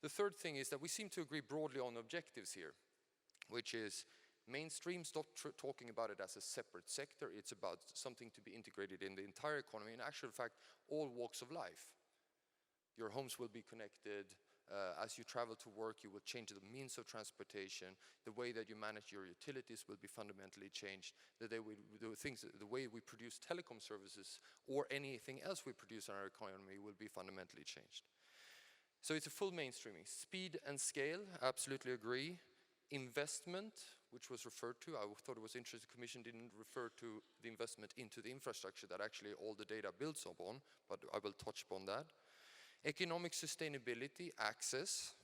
The third thing is that we seem to agree broadly on objectives here, which is mainstream, stop talking about it as a separate sector. It's about something to be integrated in the entire economy. In actual fact, all walks of life. Your homes will be connected. As you travel to work, you will change the means of transportation. The way that you manage your utilities will be fundamentally changed. The way we produce telecom services or anything else we produce in our economy will be fundamentally changed. So it's a full mainstreaming. Speed and scale, absolutely agree. Investment, which was referred to, I thought it was interesting the Commission didn't refer to the investment into the infrastructure that actually all the data builds upon, but I will touch upon that. Economic sustainability, access,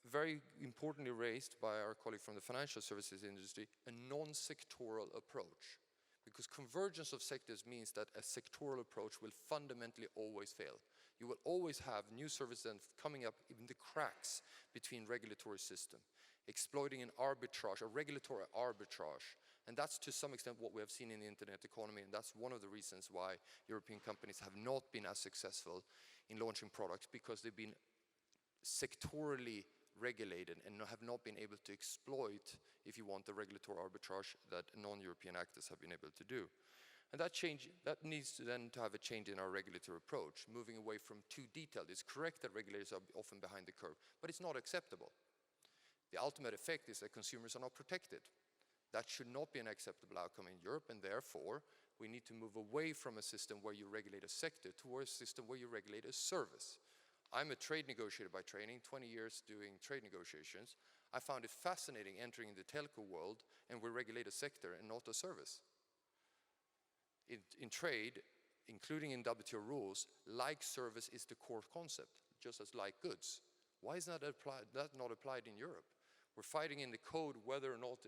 very importantly raised by our colleague from the financial services industry, a non-sectoral approach. Because convergence of sectors means that a sectoral approach will fundamentally always fail. You will always have new services coming up in the cracks between regulatory system, exploiting an arbitrage, a regulatory arbitrage. And that's to some extent what we have seen in the internet economy, and that's one of the reasons why European companies have not been as successful in launching products, because they've been sectorally regulated and have not been able to exploit, if you want, the regulatory arbitrage that non-European actors have been able to do. And that needs to then to have a change in our regulatory approach, moving away from too detailed. It's correct that regulators are often behind the curve, but it's not acceptable. The ultimate effect is that consumers are not protected. That should not be an acceptable outcome in Europe, and therefore we need to move away from a system where you regulate a sector towards a system where you regulate a service. I'm a trade negotiator by training, 20 years doing trade negotiations. I found it fascinating entering the telco world, and we regulate a sector and not a service. In trade, including in WTO rules, like service is the core concept, just as like goods. Why is that not applied in Europe? We're fighting in the code whether or not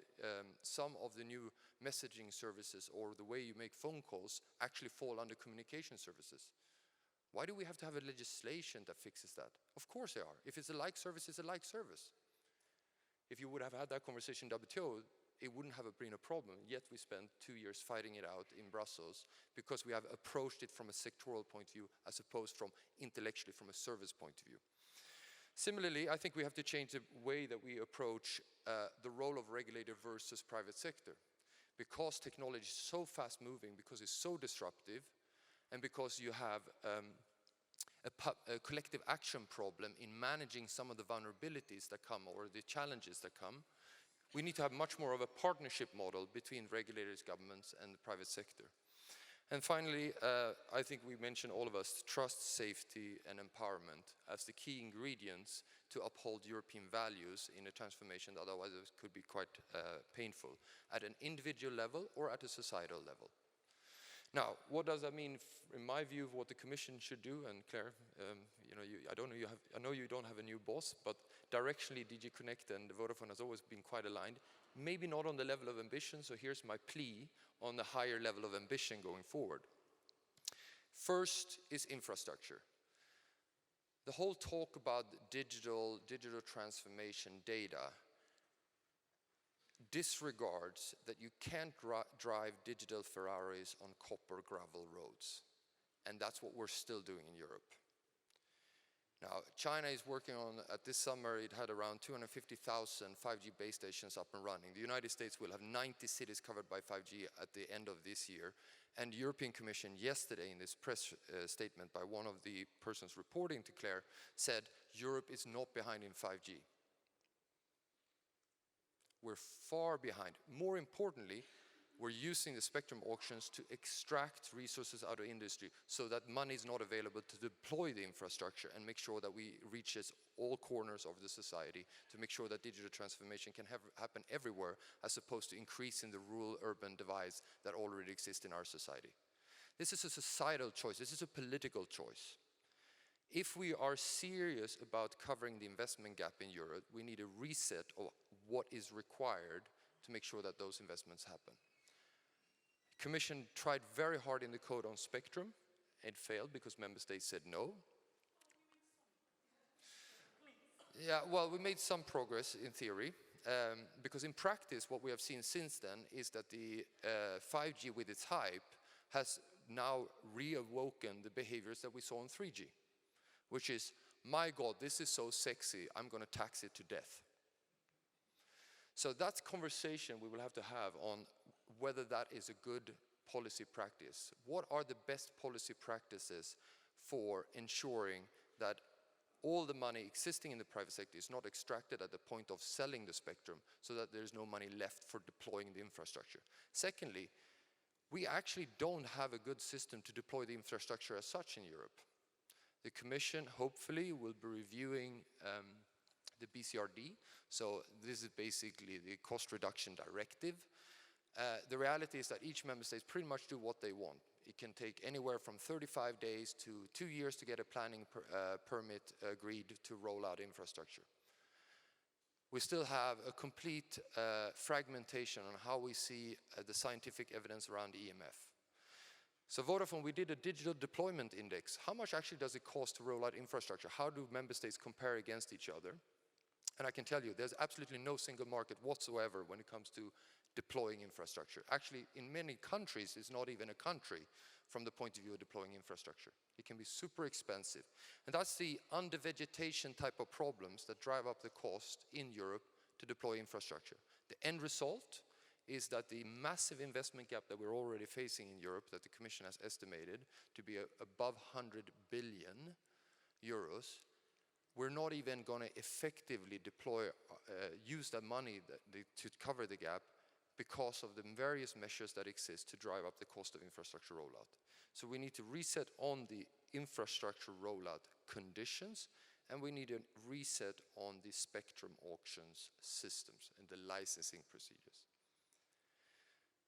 some of the new messaging services or the way you make phone calls actually fall under communication services. Why do we have to have a legislation that fixes that? Of course they are. If it's a like service, it's a like service. If you would have had that conversation in WTO, it wouldn't have been a problem. Yet we spent 2 years fighting it out in Brussels because we have approached it from a sectoral point of view as opposed from intellectually from a service point of view. Similarly, I think we have to change the way that we approach the role of regulator versus private sector. Because technology is so fast moving, because it's so disruptive, and because you have a collective action problem in managing some of the vulnerabilities that come or the challenges that come, we need to have much more of a partnership model between regulators, governments, and the private sector. And finally, I think we mentioned all of us trust, safety, and empowerment as the key ingredients to uphold European values in a transformation that otherwise could be quite painful at an individual level or at a societal level. Now, what does that mean in my view of what the Commission should do? And Claire, I know you don't have a new boss, but directionally DG Connect and Vodafone has always been quite aligned. Maybe not on the level of ambition, so here's my plea on the higher level of ambition going forward. First is infrastructure. The whole talk about digital transformation data disregards that you can't drive digital Ferraris on copper gravel roads. And that's what we're still doing in Europe. Now, China is working on, at this summer, it had around 250,000 5G base stations up and running. The United States will have 90 cities covered by 5G at the end of this year. And the European Commission yesterday, in this press statement by one of the persons reporting to Claire, said Europe is not behind in 5G. We're far behind. More importantly, we're using the spectrum auctions to extract resources out of industry so that money is not available to deploy the infrastructure and make sure that we reach all corners of the society to make sure that digital transformation can happen everywhere as opposed to increasing the rural-urban divide that already exists in our society. This is a societal choice. This is a political choice. If we are serious about covering the investment gap in Europe, we need a reset of what is required to make sure that those investments happen. The Commission tried very hard in the code on spectrum. It failed because member states said no. Yeah, well, we made some progress in theory, because in practice what we have seen since then is that the 5G with its hype has now reawoken the behaviors that we saw in 3G, which is, my God, this is so sexy, I'm going to tax it to death. So that's conversation we will have to have on whether that is a good policy practice. What are the best policy practices for ensuring that all the money existing in the private sector is not extracted at the point of selling the spectrum so that there's no money left for deploying the infrastructure? Secondly, we actually don't have a good system to deploy the infrastructure as such in Europe. The Commission hopefully will be reviewing the BCRD. So this is basically the cost reduction directive. The reality is that each member state pretty much do what they want. It can take anywhere from 35 days to 2 years to get a planning permit agreed to roll out infrastructure. We still have a complete fragmentation on how we see the scientific evidence around EMF. So Vodafone, we did a digital deployment index. How much actually does it cost to roll out infrastructure? How do member states compare against each other? And I can tell you, there's absolutely no single market whatsoever when it comes to deploying infrastructure. Actually, in many countries, it's not even a country from the point of view of deploying infrastructure. It can be super expensive. And that's the under-vegetation type of problems that drive up the cost in Europe to deploy infrastructure. The end result is that the massive investment gap that we're already facing in Europe, that the Commission has estimated to be above 100 billion euros, we're not even going to effectively deploy, use that money to cover the gap because of the various measures that exist to drive up the cost of infrastructure rollout. So we need to reset on the infrastructure rollout conditions, and we need a reset on the spectrum auctions systems and the licensing procedures.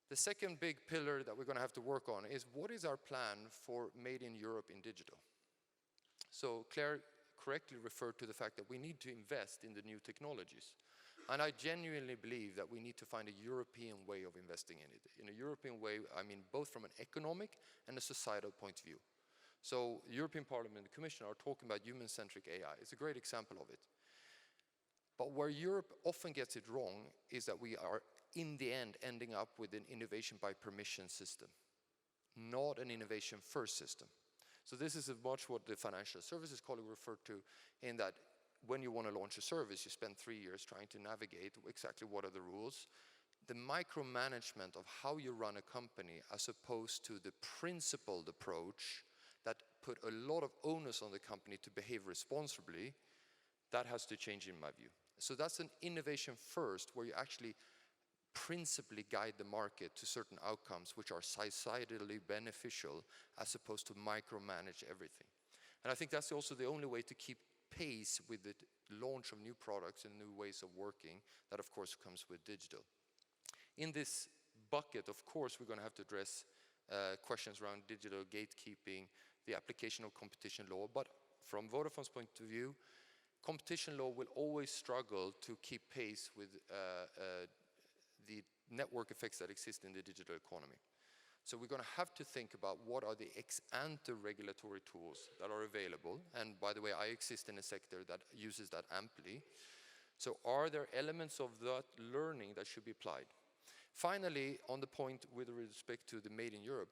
The second big pillar that we're going to have to work on is what is our plan for Made in Europe in digital? So Claire correctly referred to the fact that we need to invest in the new technologies. And I genuinely believe that we need to find a European way of investing in it. In a European way, I mean both from an economic and a societal point of view. So European Parliament and the Commission are talking about human-centric AI. It's a great example of it. But where Europe often gets it wrong is that we are, in the end, ending up with an innovation by permission system, not an innovation first system. So this is much what the financial services colleague referred to, in that when you want to launch a service, you spend 3 years trying to navigate exactly what are the rules. The micromanagement of how you run a company, as opposed to the principled approach that put a lot of onus on the company to behave responsibly, that has to change in my view. So that's an innovation first, where you actually principally guide the market to certain outcomes which are societally beneficial, as opposed to micromanage everything. And I think that's also the only way to keep pace with the launch of new products and new ways of working that of course comes with digital. In this bucket, of course, we're going to have to address questions around digital gatekeeping, the application of competition law, but from Vodafone's point of view, competition law will always struggle to keep pace with the network effects that exist in the digital economy. So we're going to have to think about what are the ex-ante regulatory tools that are available. And by the way, I exist in a sector that uses that amply. So are there elements of that learning that should be applied? Finally, on the point with respect to the Made in Europe,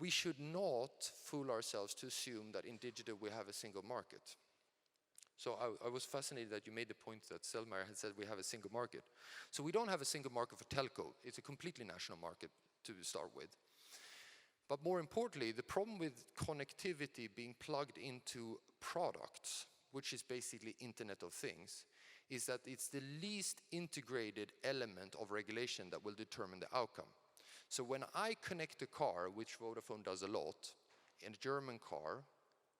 we should not fool ourselves to assume that in digital we have a single market. So I was fascinated that you made the point that Selmayr had said we have a single market. So we don't have a single market for telco. It's a completely national market to start with. But more importantly, the problem with connectivity being plugged into products, which is basically Internet of Things, is that it's the least integrated element of regulation that will determine the outcome. So when I connect a car, which Vodafone does a lot, in a German car,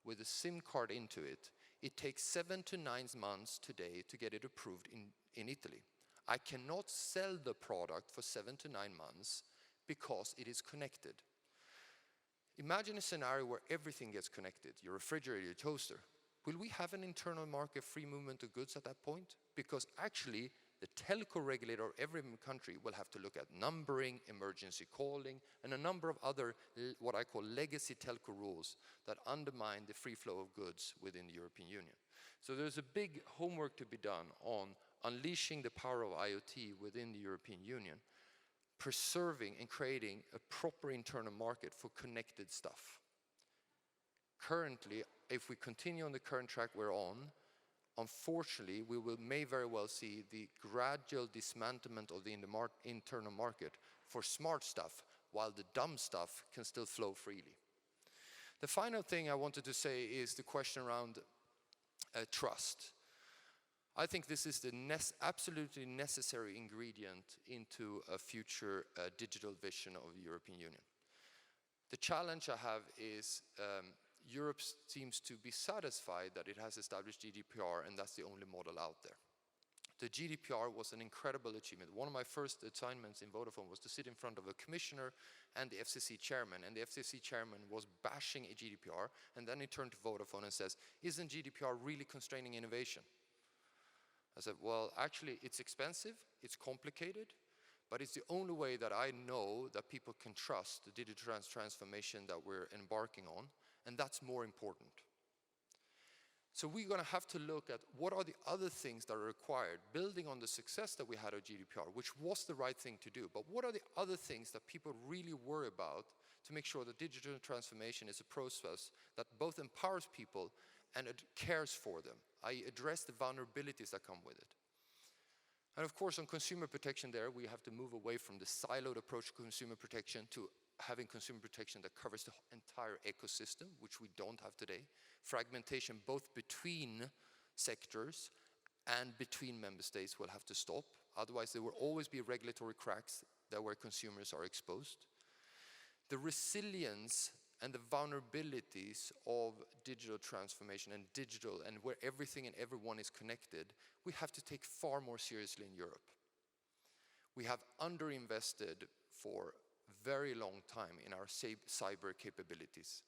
with a SIM card into it, it takes 7 to 9 months today to get it approved in Italy. I cannot sell the product for 7 to 9 months because it is connected. Imagine a scenario where everything gets connected, your refrigerator, your toaster. Will we have an internal market free movement of goods at that point? Because actually, the telco regulator of every country will have to look at numbering, emergency calling, and a number of other, what I call legacy telco rules that undermine the free flow of goods within the European Union. So there's a big homework to be done on unleashing the power of IoT within the European Union, preserving and creating a proper internal market for connected stuff. Currently, if we continue on the current track we're on, unfortunately, may very well see the gradual dismantlement of the internal market for smart stuff, while the dumb stuff can still flow freely. The final thing I wanted to say is the question around trust. I think this is the absolutely necessary ingredient into a future digital vision of the European Union. The challenge I have is Europe seems to be satisfied that it has established GDPR and that's the only model out there. The GDPR was an incredible achievement. One of my first assignments in Vodafone was to sit in front of a commissioner and the FCC chairman, and the FCC chairman was bashing a GDPR, and then he turned to Vodafone and says, "Isn't GDPR really constraining innovation?" I said, well, actually, it's expensive, it's complicated, but it's the only way that I know that people can trust the digital transformation that we're embarking on, and that's more important. So we're going to have to look at what are the other things that are required, building on the success that we had of GDPR, which was the right thing to do, but what are the other things that people really worry about to make sure that digital transformation is a process that both empowers people and it cares for them. I address the vulnerabilities that come with it. And of course, on consumer protection there, we have to move away from the siloed approach to consumer protection to having consumer protection that covers the entire ecosystem, which we don't have today. Fragmentation both between sectors and between member states will have to stop. Otherwise, there will always be regulatory cracks that where consumers are exposed. The resilience and the vulnerabilities of digital transformation and digital and where everything and everyone is connected, we have to take far more seriously in Europe. We have underinvested for a very long time in our cyber capabilities.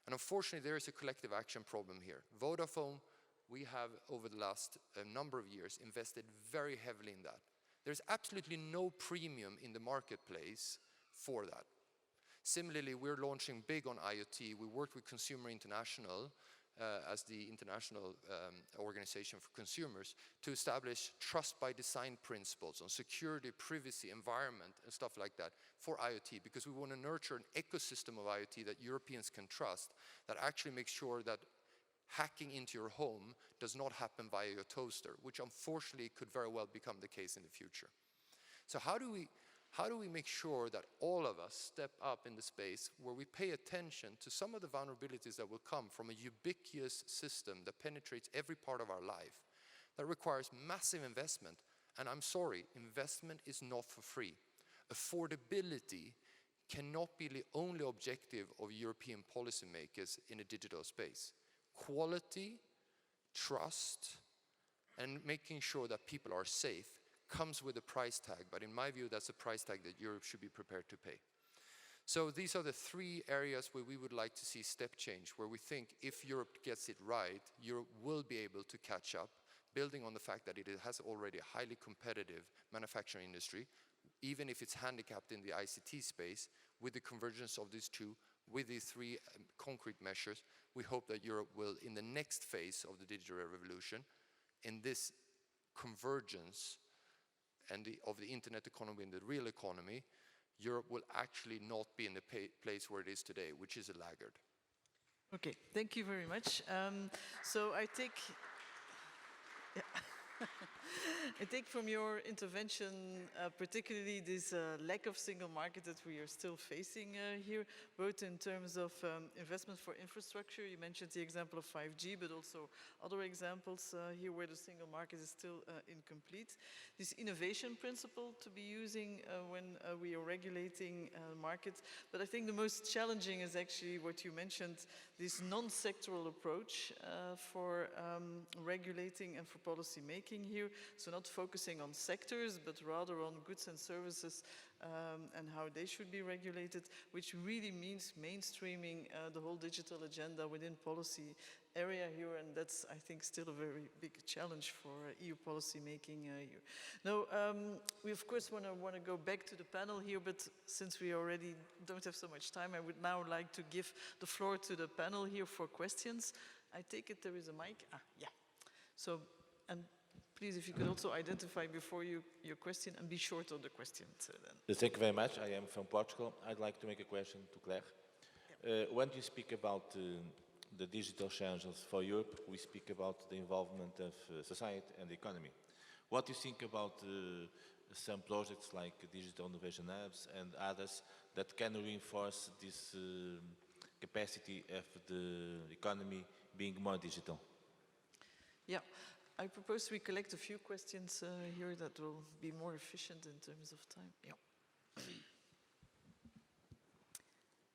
And unfortunately, there is a collective action problem here. Vodafone, we have over the last number of years invested very heavily in that. There's absolutely no premium in the marketplace for that. Similarly, we're launching big on IoT. We worked with Consumer International as the international organization for consumers to establish trust by design principles on security, privacy, environment, and stuff like that for IoT, because we want to nurture an ecosystem of IoT that Europeans can trust, that actually makes sure that hacking into your home does not happen via your toaster, which unfortunately could very well become the case in the future. So how do we make sure that all of us step up in the space where we pay attention to some of the vulnerabilities that will come from a ubiquitous system that penetrates every part of our life, that requires massive investment? And I'm sorry, investment is not for free. Affordability cannot be the only objective of European policymakers in a digital space. Quality, trust, and making sure that people are safe comes with a price tag, but in my view, that's a price tag that Europe should be prepared to pay. So these are the three areas where we would like to see step change, where we think if Europe gets it right, Europe will be able to catch up, building on the fact that it has already a highly competitive manufacturing industry, even if it's handicapped in the ICT space. With the convergence of these two, with these three concrete measures, we hope that Europe will, in the next phase of the digital revolution, in this convergence of the internet economy and the real economy, Europe will actually not be in the place where it is today, which is a laggard. Okay, thank you very much. So I take from your intervention, particularly this lack of single market that we are still facing here, both in terms of investment for infrastructure. You mentioned the example of 5G, but also other examples here where the single market is still incomplete. This innovation principle to be using when we are regulating markets. But I think the most challenging is actually what you mentioned, this non-sectoral approach for regulating and for policy making here. so not focusing on sectors, but rather on goods and services and how they should be regulated, which really means mainstreaming the whole digital agenda within policy area here, and that's, I think, still a very big challenge for EU policy making here. Now, we of course want to go back to the panel here, but since we already don't have so much time, I would now like to give the floor to the panel here for questions. I take it there is a mic? Ah, yeah. So, and please, if you could also identify before your question and be short on the question. Thank you very much. I am from Portugal. I'd like to make a question to Claire. Yeah. When you speak about the digital challenges for Europe, we speak about the involvement of society and the economy. What do you think about some projects like Digital Innovation Hubs and others that can reinforce this capacity of the economy being more digital? Yeah, I propose we collect a few questions here that will be more efficient in terms of time. Yeah.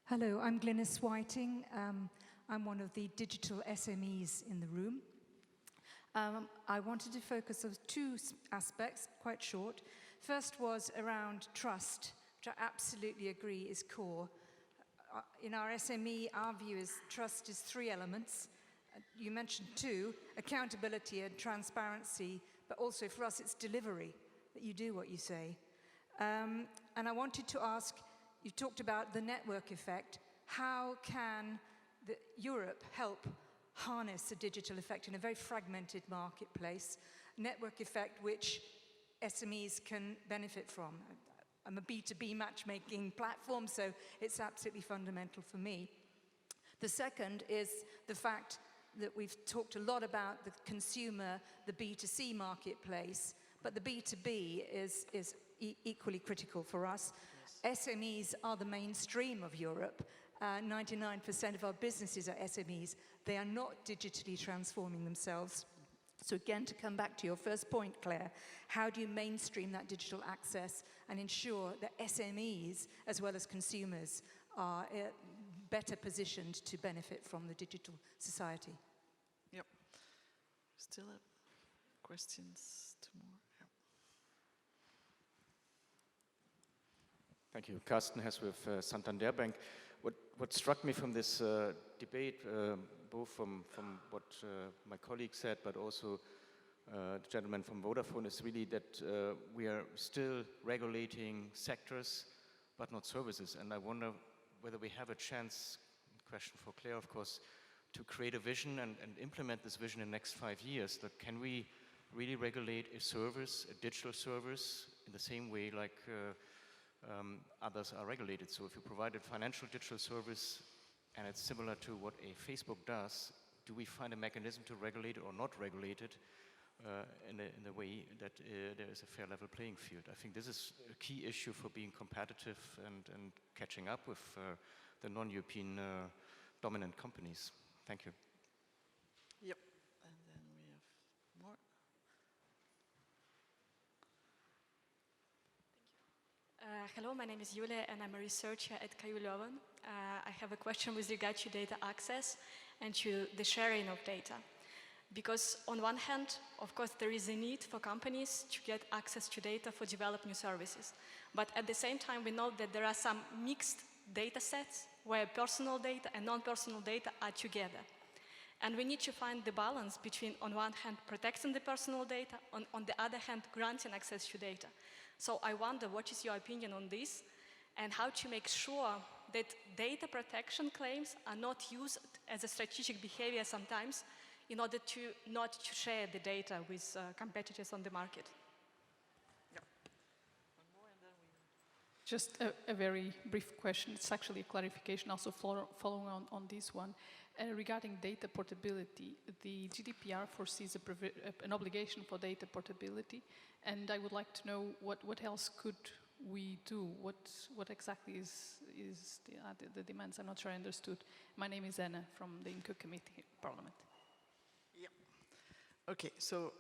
Hello, I'm Glynis Whiting. I'm one of the digital SMEs in the room. I wanted to focus on two aspects, quite short. First was around trust, which I absolutely agree is core. In our SME, our view is trust is three elements. You mentioned two, accountability and transparency, but also for us it's delivery, that you do what you say. And I wanted to ask, you talked about the network effect. How can Europe help harness the digital effect in a very fragmented marketplace, network effect which SMEs can benefit from? I'm a B2B matchmaking platform, so it's absolutely fundamental for me. The second is the fact that we've talked a lot about the consumer, the B2C marketplace, but the B2B is equally critical for us. Yes. SMEs are the mainstream of Europe. 99% of our businesses are SMEs. They are not digitally transforming themselves. So again, to come back to your first point, Claire, how do you mainstream that digital access and ensure that SMEs, as well as consumers, are better positioned to benefit from the digital society? Yep. Still have questions? Two more. Yep. Thank you. Carsten Hess with Santander Bank. What struck me from this debate, both from what my colleague said, but also the gentleman from Vodafone, is really that we are still regulating sectors, but not services. And I wonder whether we have a chance, question for Claire, of course, to create a vision and implement this vision in the next 5 years. That can we really regulate a service, a digital service, in the same way like others are regulated? So if you provide a financial digital service and it's similar to what a Facebook does, do we find a mechanism to regulate it or not regulate it in a way that there is a fair level playing field? I think this is a key issue for being competitive and catching up with the non-European dominant companies. Thank you. Yep, and then we have more. Hello, my name is Julia and I'm a researcher at KU Leuven. I have a question with regard to data access and to the sharing of data. Because on one hand, of course, there is a need for companies to get access to data for develop new services. But at the same time, we know that there are some mixed data sets where personal data and non-personal data are together. And we need to find the balance between, on one hand, protecting the personal data, on the other hand, granting access to data. So I wonder, what is your opinion on this, and how to make sure that data protection claims are not used as a strategic behavior sometimes in order to not to share the data with competitors on the market? Yep. One more and then we... Just a very brief question. It's actually a clarification also following on this one. Regarding data portability, the GDPR foresees an obligation for data portability, and I would like to know what else could we do? What exactly is the demands? I'm not sure I understood. My name is Anna from the INCO Committee, Parliament. Yeah. Okay, so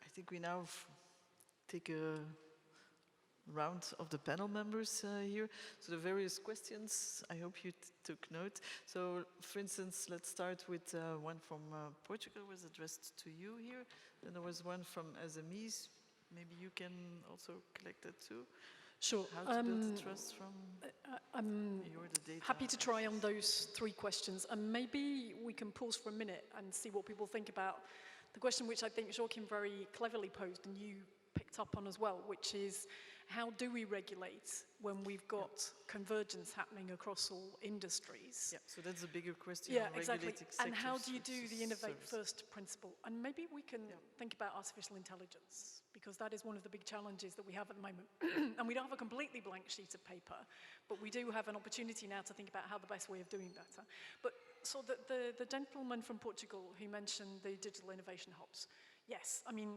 I think we now take a round of the panel members here. So the various questions, I hope you took note. So for instance, let's start with one from Portugal, was addressed to you here. Then there was one from SMEs. Maybe you can also collect that too. Sure. How to build the trust from I'm the data. happy to try on those 3 questions, and maybe we can pause for a minute and see what people think about the question which I think Joakim very cleverly posed and you picked up on as well, which is how do we regulate when we've got convergence happening across all industries? Yeah, so that's a bigger question. Yeah, on exactly. regulating And how do you do sectors the innovate versus first principle? And maybe we can think about artificial intelligence, because that is one of the big challenges that we have at the moment. And we don't have a completely blank sheet of paper, but we do have an opportunity now to think about how the best way of doing that. But so the gentleman from Portugal who mentioned the digital innovation hubs, yes, I mean,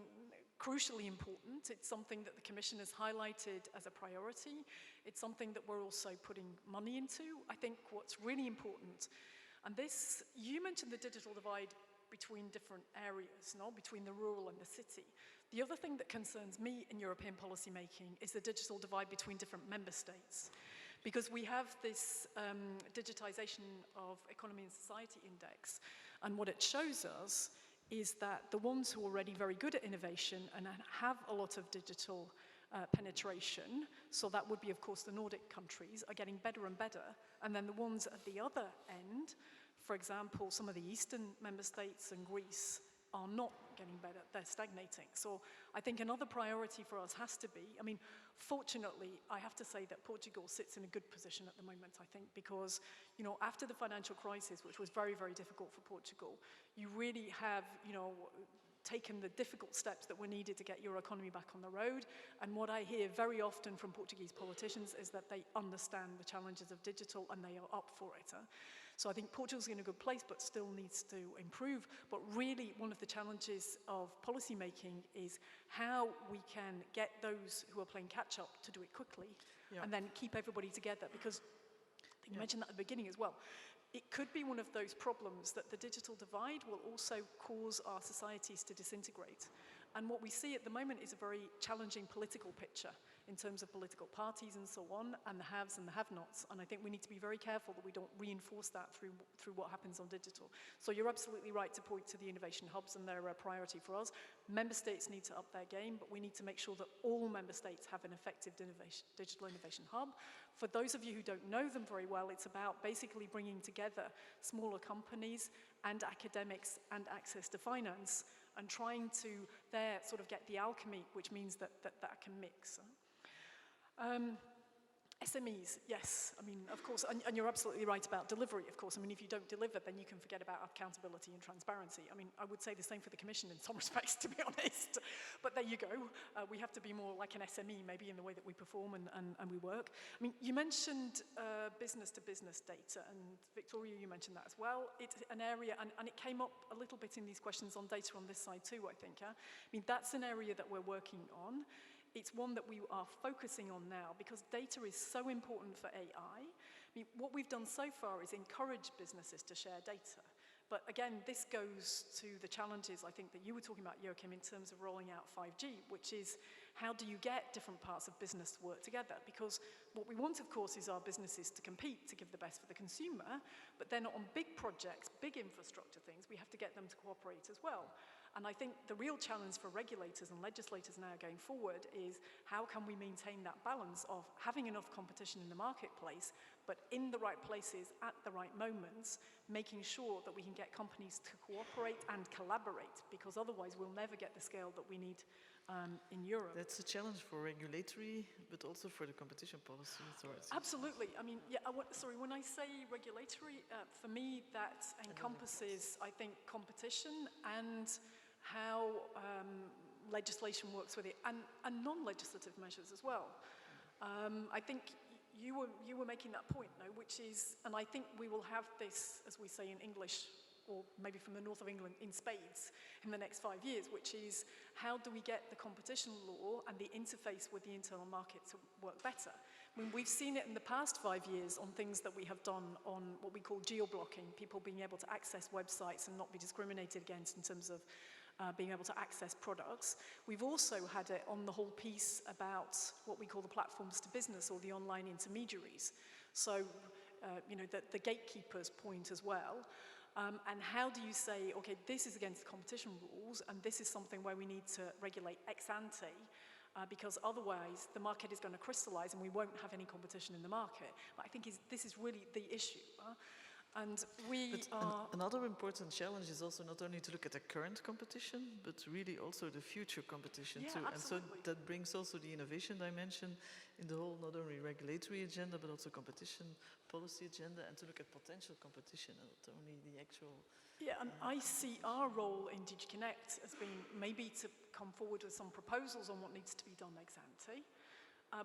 crucially important. It's something that the Commission has highlighted as a priority. It's something that we're also putting money into. I think what's really important, and this, you mentioned the digital divide between different areas, no? Between the rural and the city. The other thing that concerns me in European policy making is the digital divide between different member states. Because we have this digitization of economy and society index, and what it shows us is that the ones who are already very good at innovation and have a lot of digital penetration, so that would be, of course, the Nordic countries, are getting better and better. And then the ones at the other end, for example, some of the Eastern member states and Greece, are not getting better, they're stagnating. So I think another priority for us has to be, I mean, fortunately, I have to say that Portugal sits in a good position at the moment, I think, because, you know, after the financial crisis, which was very, very difficult for Portugal, you really have, you know, taken the difficult steps that were needed to get your economy back on the road. And what I hear very often from Portuguese politicians is that they understand the challenges of digital and they are up for it. So I think Portugal's in a good place, but still needs to improve. But really, one of the challenges of policy making is how we can get those who are playing catch up to do it quickly, and then keep everybody together. Because I think you mentioned that at the beginning as well. It could be one of those problems that the digital divide will also cause our societies to disintegrate. And what we see at the moment is a very challenging political picture in terms of political parties and so on, and the haves and the have-nots. And I think we need to be very careful that we don't reinforce that through what happens on digital. So you're absolutely right to point to the innovation hubs, and they're a priority for us. Member states need to up their game, but we need to make sure that all member states have an effective digital innovation hub. For those of you who don't know them very well, it's about basically bringing together smaller companies and academics and access to finance, and trying to there sort of get the alchemy, which means that can mix. SMEs, yes, I mean, of course, and you're absolutely right about delivery, of course. I mean, if you don't deliver, then you can forget about accountability and transparency. I mean, I would say the same for the Commission in some respects, to be honest. But there you go. We have to be more like an SME, maybe, in the way that we perform and we work. I mean, you mentioned business-to-business data, and Victoria, you mentioned that as well. It's an area, and it came up a little bit in these questions on data on this side too, I think. I mean, that's an area that we're working on. It's one that we are focusing on now because data is so important for AI. I mean, what we've done so far is encourage businesses to share data. But again, this goes to the challenges, I think, that you were talking about, Joakim, in terms of rolling out 5G, which is how do you get different parts of business to work together? Because what we want, of course, is our businesses to compete, to give the best for the consumer, but then on big projects, big infrastructure things, we have to get them to cooperate as well. And I think the real challenge for regulators and legislators now going forward is how can we maintain that balance of having enough competition in the marketplace, but in the right places at the right moments, making sure that we can get companies to cooperate and collaborate, because otherwise we'll never get the scale that we need in Europe. That's a challenge for regulatory, but also for the competition policy authorities. Absolutely. I mean, yeah, sorry, when I say regulatory, for me that encompasses, I think, competition and how legislation works with it, and non-legislative measures as well. I think you were making that point, no, which is, and I think we will have this, as we say in English, or maybe from the north of England, in spades in the next 5 years, which is how do we get the competition law and the interface with the internal market to work better? I mean, we've seen it in the past 5 years on things that we have done on what we call geo-blocking, people being able to access websites and not be discriminated against in terms of being able to access products. We've also had it on the whole piece about what we call the platforms to business or the online intermediaries. So, the gatekeepers point as well. And how do you say, okay, this is against competition rules and this is something where we need to regulate ex ante, because otherwise the market is going to crystallize and we won't have any competition in the market. But I think this is really the issue. And another important challenge is also not only to look at the current competition, but really also the future competition too. Absolutely. And so that brings also the innovation dimension in the whole, not only regulatory agenda, but also competition policy agenda, and to look at potential competition and not only the actual. Yeah, and I see our role in DigiConnect as being maybe to come forward with some proposals on what needs to be done ex ante.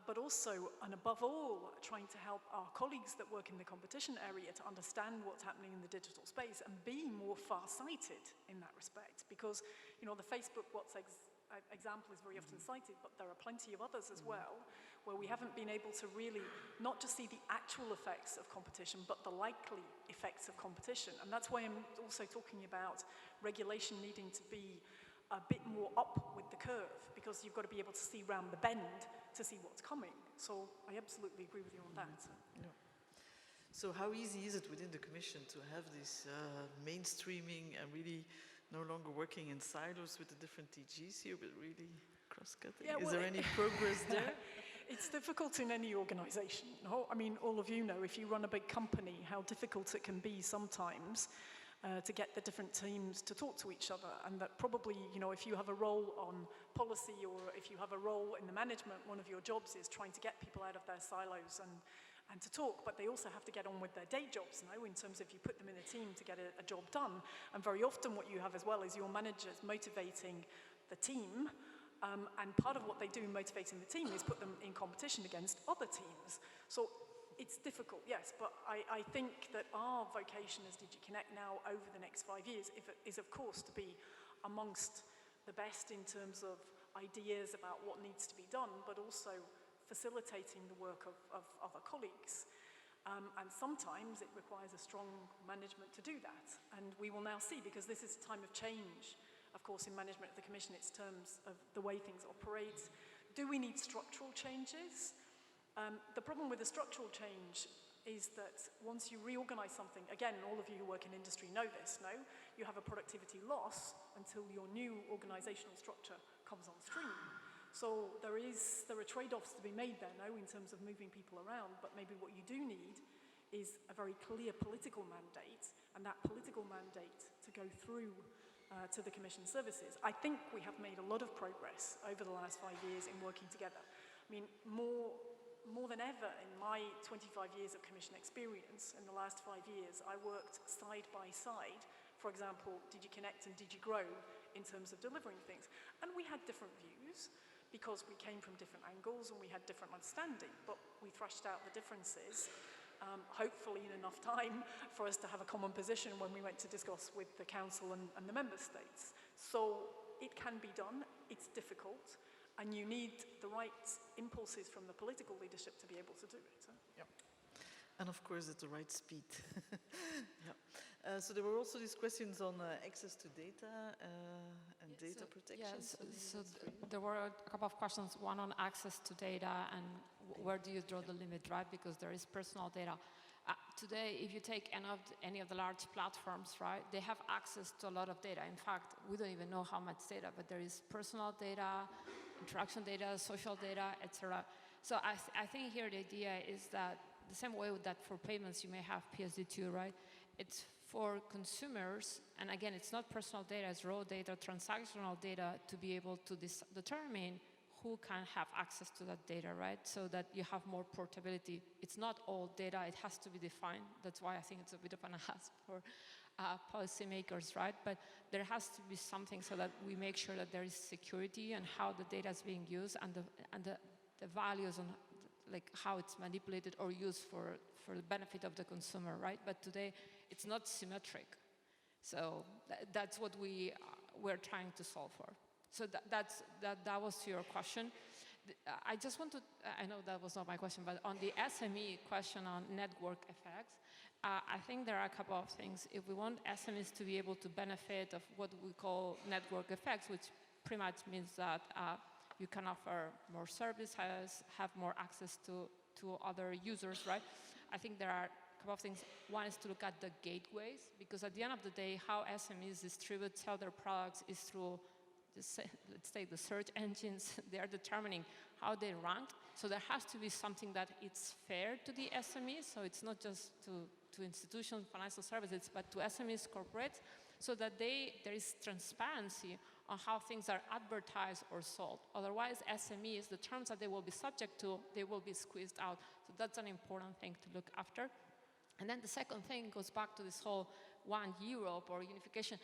But also, and above all, trying to help our colleagues that work in the competition area to understand what's happening in the digital space and be more far-sighted in that respect. Because, the Facebook example is very often cited, but there are plenty of others as well, where we haven't been able to really not just see the actual effects of competition, but the likely effects of competition. And that's why I'm also talking about regulation needing to be a bit more up with the curve, because you've got to be able to see round the bend to see what's coming. So I absolutely agree with you on that. Yeah. So how easy is it within the Commission to have this mainstreaming and really no longer working in silos with the different DGs here, but really cross-cutting? Yeah, is there any progress there? It's difficult in any organization. No? I mean, all of you know, if you run a big company, how difficult it can be sometimes to get the different teams to talk to each other. And that probably, if you have a role on policy or if you have a role in the management, one of your jobs is trying to get people out of their silos and to talk, but they also have to get on with their day jobs, in terms of you put them in a team to get a job done. And very often what you have as well is your managers motivating the team, and part of what they do motivating the team is put them in competition against other teams. So it's difficult, yes, but I think that our vocation as DigiConnect now over the next 5 years is of course to be amongst the best in terms of ideas about what needs to be done, but also facilitating the work of other colleagues. And sometimes it requires a strong management to do that. And we will now see, because this is a time of change, of course, in management of the Commission, it's terms of the way things operate. Do we need structural changes? The problem with the structural change is that once you reorganize something, again, all of you who work in industry know this, no? You have a productivity loss until your new organizational structure comes on stream. So there are trade-offs to be made there, no, in terms of moving people around, but maybe what you do need is a very clear political mandate, and that political mandate to go through to the Commission services. I think we have made a lot of progress over the last 5 years in working together. I mean, more than ever in my 25 years of Commission experience, in the last 5 years, I worked side by side, for example, DigiConnect and DigiGrow, in terms of delivering things. And we had different views, because we came from different angles and we had different understanding, but we thrashed out the differences, hopefully in enough time for us to have a common position when we went to discuss with the Council and the Member States. So it can be done, it's difficult, and you need the right impulses from the political leadership to be able to do it. Yeah. And of course at the right speed. Yeah. So there were also these questions on access to data and data protection. Yes, so there were a couple of questions, one on access to data and where do you draw the limit, right? Because there is personal data. Today, if you take any of the large platforms, right, they have access to a lot of data. In fact, we don't even know how much data, but there is personal data, interaction data, social data, etc. So I think here the idea is that the same way that for payments you may have PSD2, right? It's for consumers, and again, it's not personal data, it's raw data, transactional data, to be able to determine who can have access to that data, right? So that you have more portability. It's not all data, it has to be defined. That's why I think it's a bit of an ask for policymakers, right? But there has to be something so that we make sure that there is security and how the data is being used and the values and like how it's manipulated or used for the benefit of the consumer, right? But today, it's not symmetric. So that's what we're trying to solve for. So that was your question. I just want to, I know that was not my question, but on the SME question on network effects, I think there are a couple of things. If we want SMEs to be able to benefit of what we call network effects, which pretty much means that you can offer more services, have more access to other users, right? I think there are a couple of things. One is to look at the gateways, because at the end of the day, how SMEs distribute, sell their products is through, let's say, the search engines. They are determining how they rank. So there has to be something that it's fair to the SMEs, so it's not just to institutions, financial services, but to SMEs, corporates, so that there is transparency on how things are advertised or sold. Otherwise, SMEs, the terms that they will be subject to, they will be squeezed out. So that's an important thing to look after. And then the second thing goes back to this whole One Europe or unification.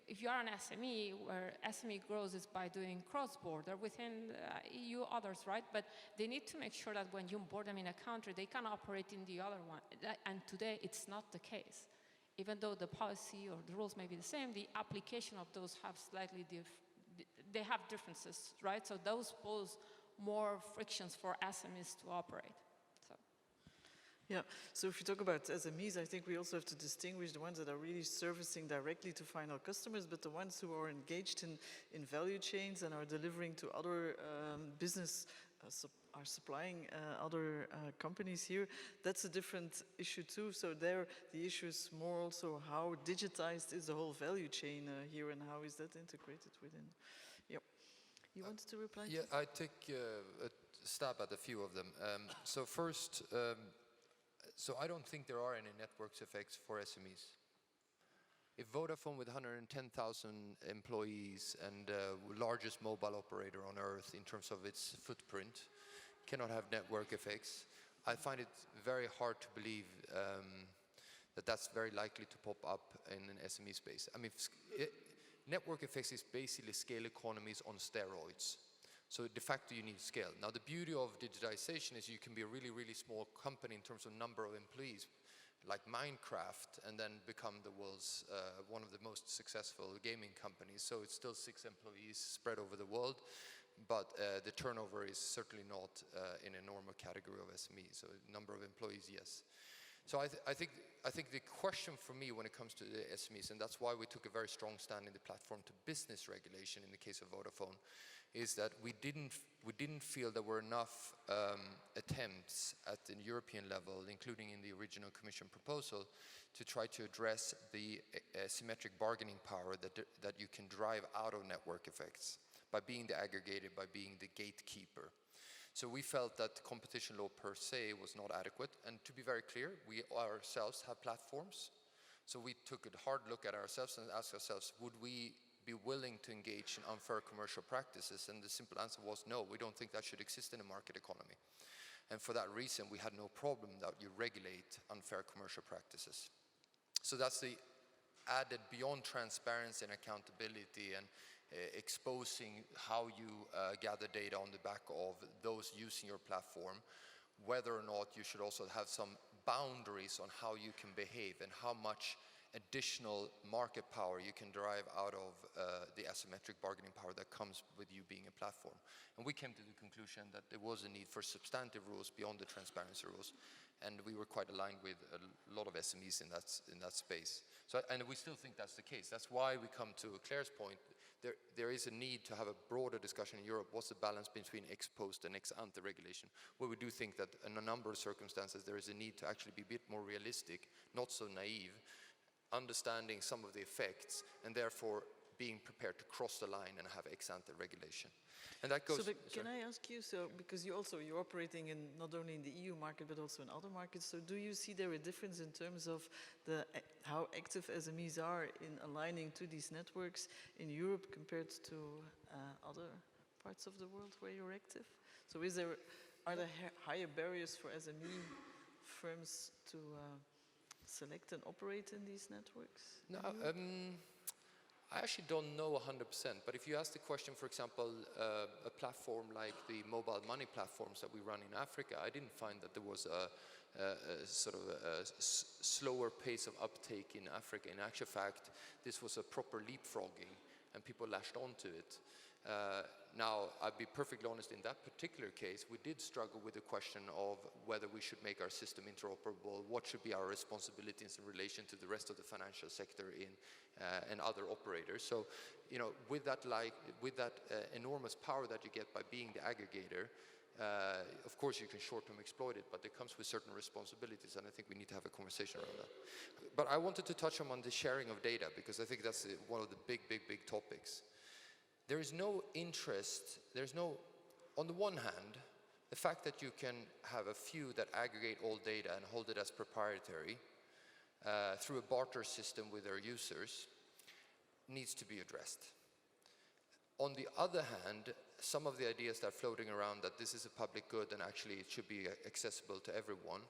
If you are an SME, where SME growth is by doing cross-border within EU others, right? But they need to make sure that when you onboard them in a country, they can operate in the other one. And today, it's not the case. Even though the policy or the rules may be the same, the application of those have slightly they have differences, right? So those pose more frictions for SMEs to operate. Yeah, so if you talk about SMEs, I think we also have to distinguish the ones that are really servicing directly to final customers, but the ones who are engaged in value chains and are delivering to other business, are supplying other companies here, that's a different issue too. So there, the issue is more also how digitized is the whole value chain here, and how is that integrated within. Yep. You wanted to reply? Yeah, I take a stab at a few of them. So first, so I don't think there are any networks effects for SMEs. If Vodafone, with 110,000 employees and largest mobile operator on earth in terms of its footprint, cannot have network effects, I find it very hard to believe that that's very likely to pop up in an SME space. I mean, network effects is basically scale economies on steroids. So de facto you need scale. Now the beauty of digitization is you can be a really, really small company in terms of number of employees, like Minecraft, and then become the world's, one of the most successful gaming companies. So it's still 6 employees spread over the world, but the turnover is certainly not in a normal category of SME. So number of employees, yes. So I think the question for me when it comes to the SMEs, and that's why we took a very strong stand in the platform to business regulation in the case of Vodafone, is that we didn't feel there were enough attempts at the European level, including in the original Commission proposal, to try to address the asymmetric bargaining power that you can drive out of network effects by being the aggregator, by being the gatekeeper. So we felt that competition law per se was not adequate, and to be very clear, we ourselves have platforms. So we took a hard look at ourselves and asked ourselves, would we be willing to engage in unfair commercial practices? And the simple answer was no, we don't think that should exist in a market economy. And for that reason, we had no problem that you regulate unfair commercial practices. So that's the added, beyond transparency and accountability and exposing how you gather data on the back of those using your platform, whether or not you should also have some boundaries on how you can behave and how much additional market power you can derive out of the asymmetric bargaining power that comes with you being a platform. And we came to the conclusion that there was a need for substantive rules beyond the transparency rules, and we were quite aligned with a lot of SMEs in that space. So, and we still think that's the case. That's why we come to Claire's point. There is a need to have a broader discussion in Europe. What's the balance between ex post and ex ante regulation? Where we do think that in a number of circumstances there is a need to actually be a bit more realistic, not so naive, understanding some of the effects, and therefore being prepared to cross the line and have ex ante regulation. And that goes. So can I ask you, so because you're operating in not only in the EU market but also in other markets, so do you see there a difference in terms of how active SMEs are in aligning to these networks in Europe compared to other parts of the world where you're active? So are there higher barriers for SME firms to select and operate in these networks? No, I actually don't know 100%, but if you ask the question, for example, a platform like the mobile money platforms that we run in Africa, I didn't find that there was a sort of a slower pace of uptake in Africa. In actual fact, this was a proper leapfrogging, and people latched onto it. Now, I'll be perfectly honest, in that particular case, we did struggle with the question of whether we should make our system interoperable, what should be our responsibilities in relation to the rest of the financial sector and other operators. So, you know, with that enormous power that you get by being the aggregator, of course you can short-term exploit it, but it comes with certain responsibilities, and I think we need to have a conversation around that. But I wanted to touch on the sharing of data, because I think that's one of the big topics. There is no interest, on the one hand, the fact that you can have a few that aggregate all data and hold it as proprietary through a barter system with their users needs to be addressed. On the other hand, some of the ideas that are floating around that this is a public good and actually it should be accessible to everyone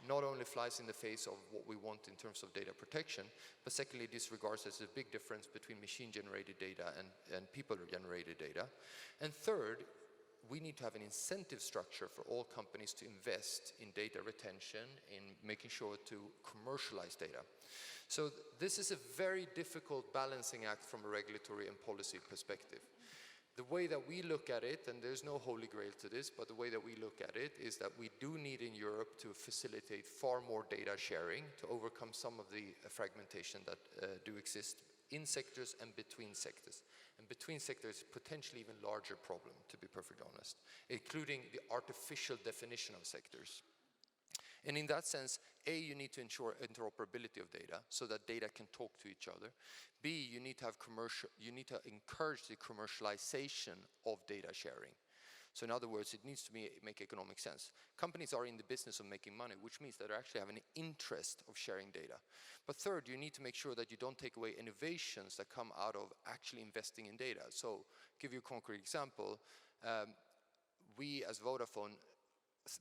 not only flies in the face of what we want in terms of data protection, but secondly disregards there's a big difference between machine-generated data and people-generated data. And third, we need to have an incentive structure for all companies to invest in data retention, in making sure to commercialize data. So this is a very difficult balancing act from a regulatory and policy perspective. The way that we look at it, and there's no holy grail to this, but the way that we look at it is that we do need in Europe to facilitate far more data sharing to overcome some of the fragmentation that do exist in sectors and between sectors. And between sectors, potentially even larger problem, to be perfectly honest, including the artificial definition of sectors. And in that sense, A, you need to ensure interoperability of data so that data can talk to each other. B, you need to encourage the commercialization of data sharing. So in other words, it needs to make economic sense. Companies are in the business of making money, which means that they actually have an interest of sharing data. But third, you need to make sure that you don't take away innovations that come out of actually investing in data. So, give you a concrete example, we as Vodafone,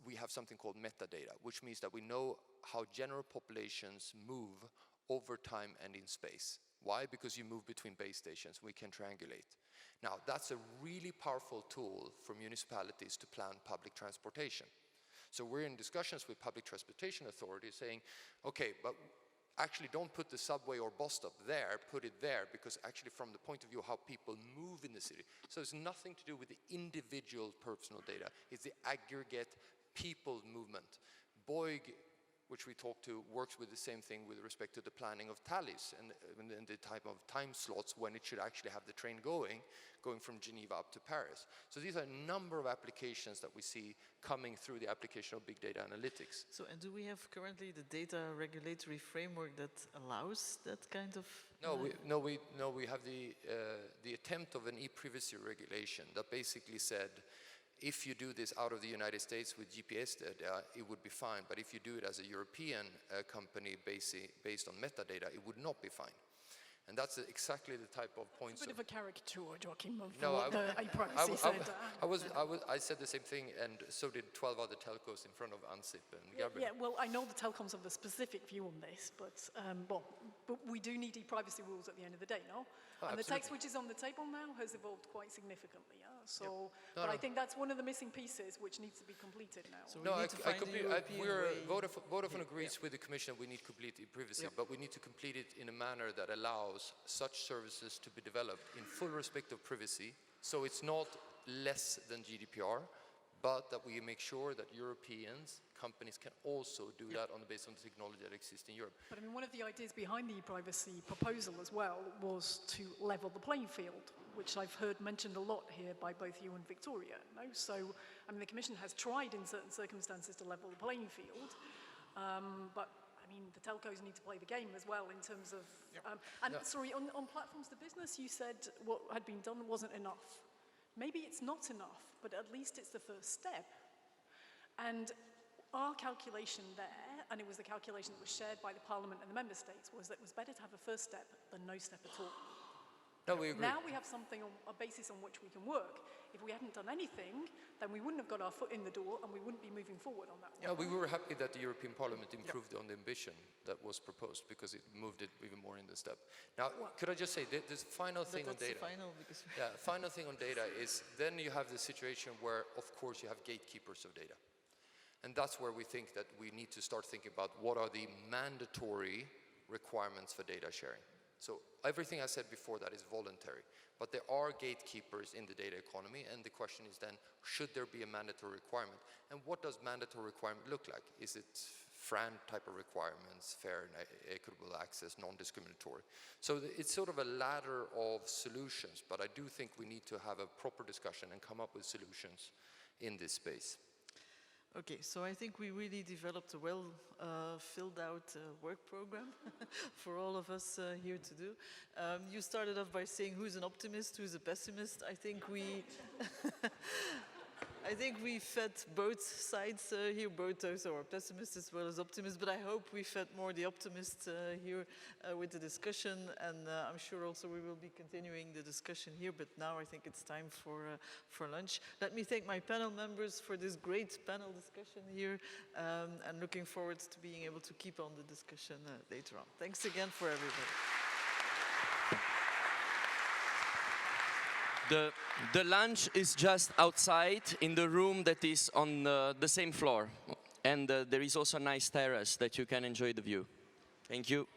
we have something called metadata, which means that we know how general populations move over time and in space. Why? Because you move between base stations, we can triangulate. Now, that's a really powerful tool for municipalities to plan public transportation. So we're in discussions with public transportation authorities saying, okay, but actually don't put the subway or bus stop there, put it there, because actually from the point of view of how people move in the city. So it's nothing to do with the individual personal data, it's the aggregate people movement. Boig, which we talked to, works with the same thing with respect to the planning of tallies and the type of time slots when it should actually have the train going from Geneva up to Paris. So these are a number of applications that we see coming through the application of big data analytics. So, and do we have currently the data regulatory framework that allows that kind of? No, we have the attempt of an e-privacy regulation that basically said, if you do this out of the United States with GPS data, it would be fine. But if you do it as a European company based on metadata, it would not be fine. And that's exactly the type of points. It's a bit of a caricature, Joakim, of no, what the e-privacy said. I said the same thing, and so did 12 other telcos in front of ANSIP and Gabriel. Yeah, well, I know the telecoms have a specific view on this, but we do need e-privacy rules at the end of the day, no? Oh, and absolutely. the text which is on the table now has evolved quite significantly. So, yep. but I think that's one of the missing pieces which needs to be completed now. So Vodafone agrees with the Commission that we need complete e-privacy, but we need to complete it in a manner that allows such services to be developed in full respect of privacy. So it's not less than GDPR, but that we make sure that Europeans, companies can also do that based on the technology that exists in Europe. But I mean, one of the ideas behind the e-privacy proposal as well was to level the playing field, which I've heard mentioned a lot here by both you and Victoria. No? So, I mean, the Commission has tried in certain circumstances to level the playing field, but I mean, the telcos need to play the game as well in terms of, sorry, on platforms to business, you said what had been done wasn't enough. Maybe it's not enough, but at least it's the first step. And our calculation there, and it was the calculation that was shared by the Parliament and the Member States, was that it was better to have a first step than no step at all. No, we agree. Now we have something, a basis on which we can work. If we hadn't done anything, then we wouldn't have got our foot in the door and we wouldn't be moving forward on that one. Yeah, we were happy that the European Parliament improved on the ambition that was proposed because it moved it even more in the step. Now, could I just say, this final thing on data. Final thing on data is then you have the situation where, of course, you have gatekeepers of data. And that's where we think that we need to start thinking about what are the mandatory requirements for data sharing. So everything I said before that is voluntary. But there are gatekeepers in the data economy, and the question is then, should there be a mandatory requirement? And what does mandatory requirement look like? Is it FRAND type of requirements, fair and equitable access, non-discriminatory? So it's sort of a ladder of solutions, but I do think we need to have a proper discussion and come up with solutions in this space. Okay, so I think we really developed a well filled out work program for all of us here to do. You started off by saying who's an optimist, who's a pessimist. I think we I think we fed both sides here, both those who are pessimists as well as optimists, but I hope we fed more the optimists here with the discussion, and I'm sure also we will be continuing the discussion here, but now I think it's time for lunch. Let me thank my panel members for this great panel discussion here, and looking forward to being able to keep on the discussion later on. Thanks again for everybody. The lunch is just outside in the room that is on the same floor. And there is also a nice terrace that you can enjoy the view. Thank you.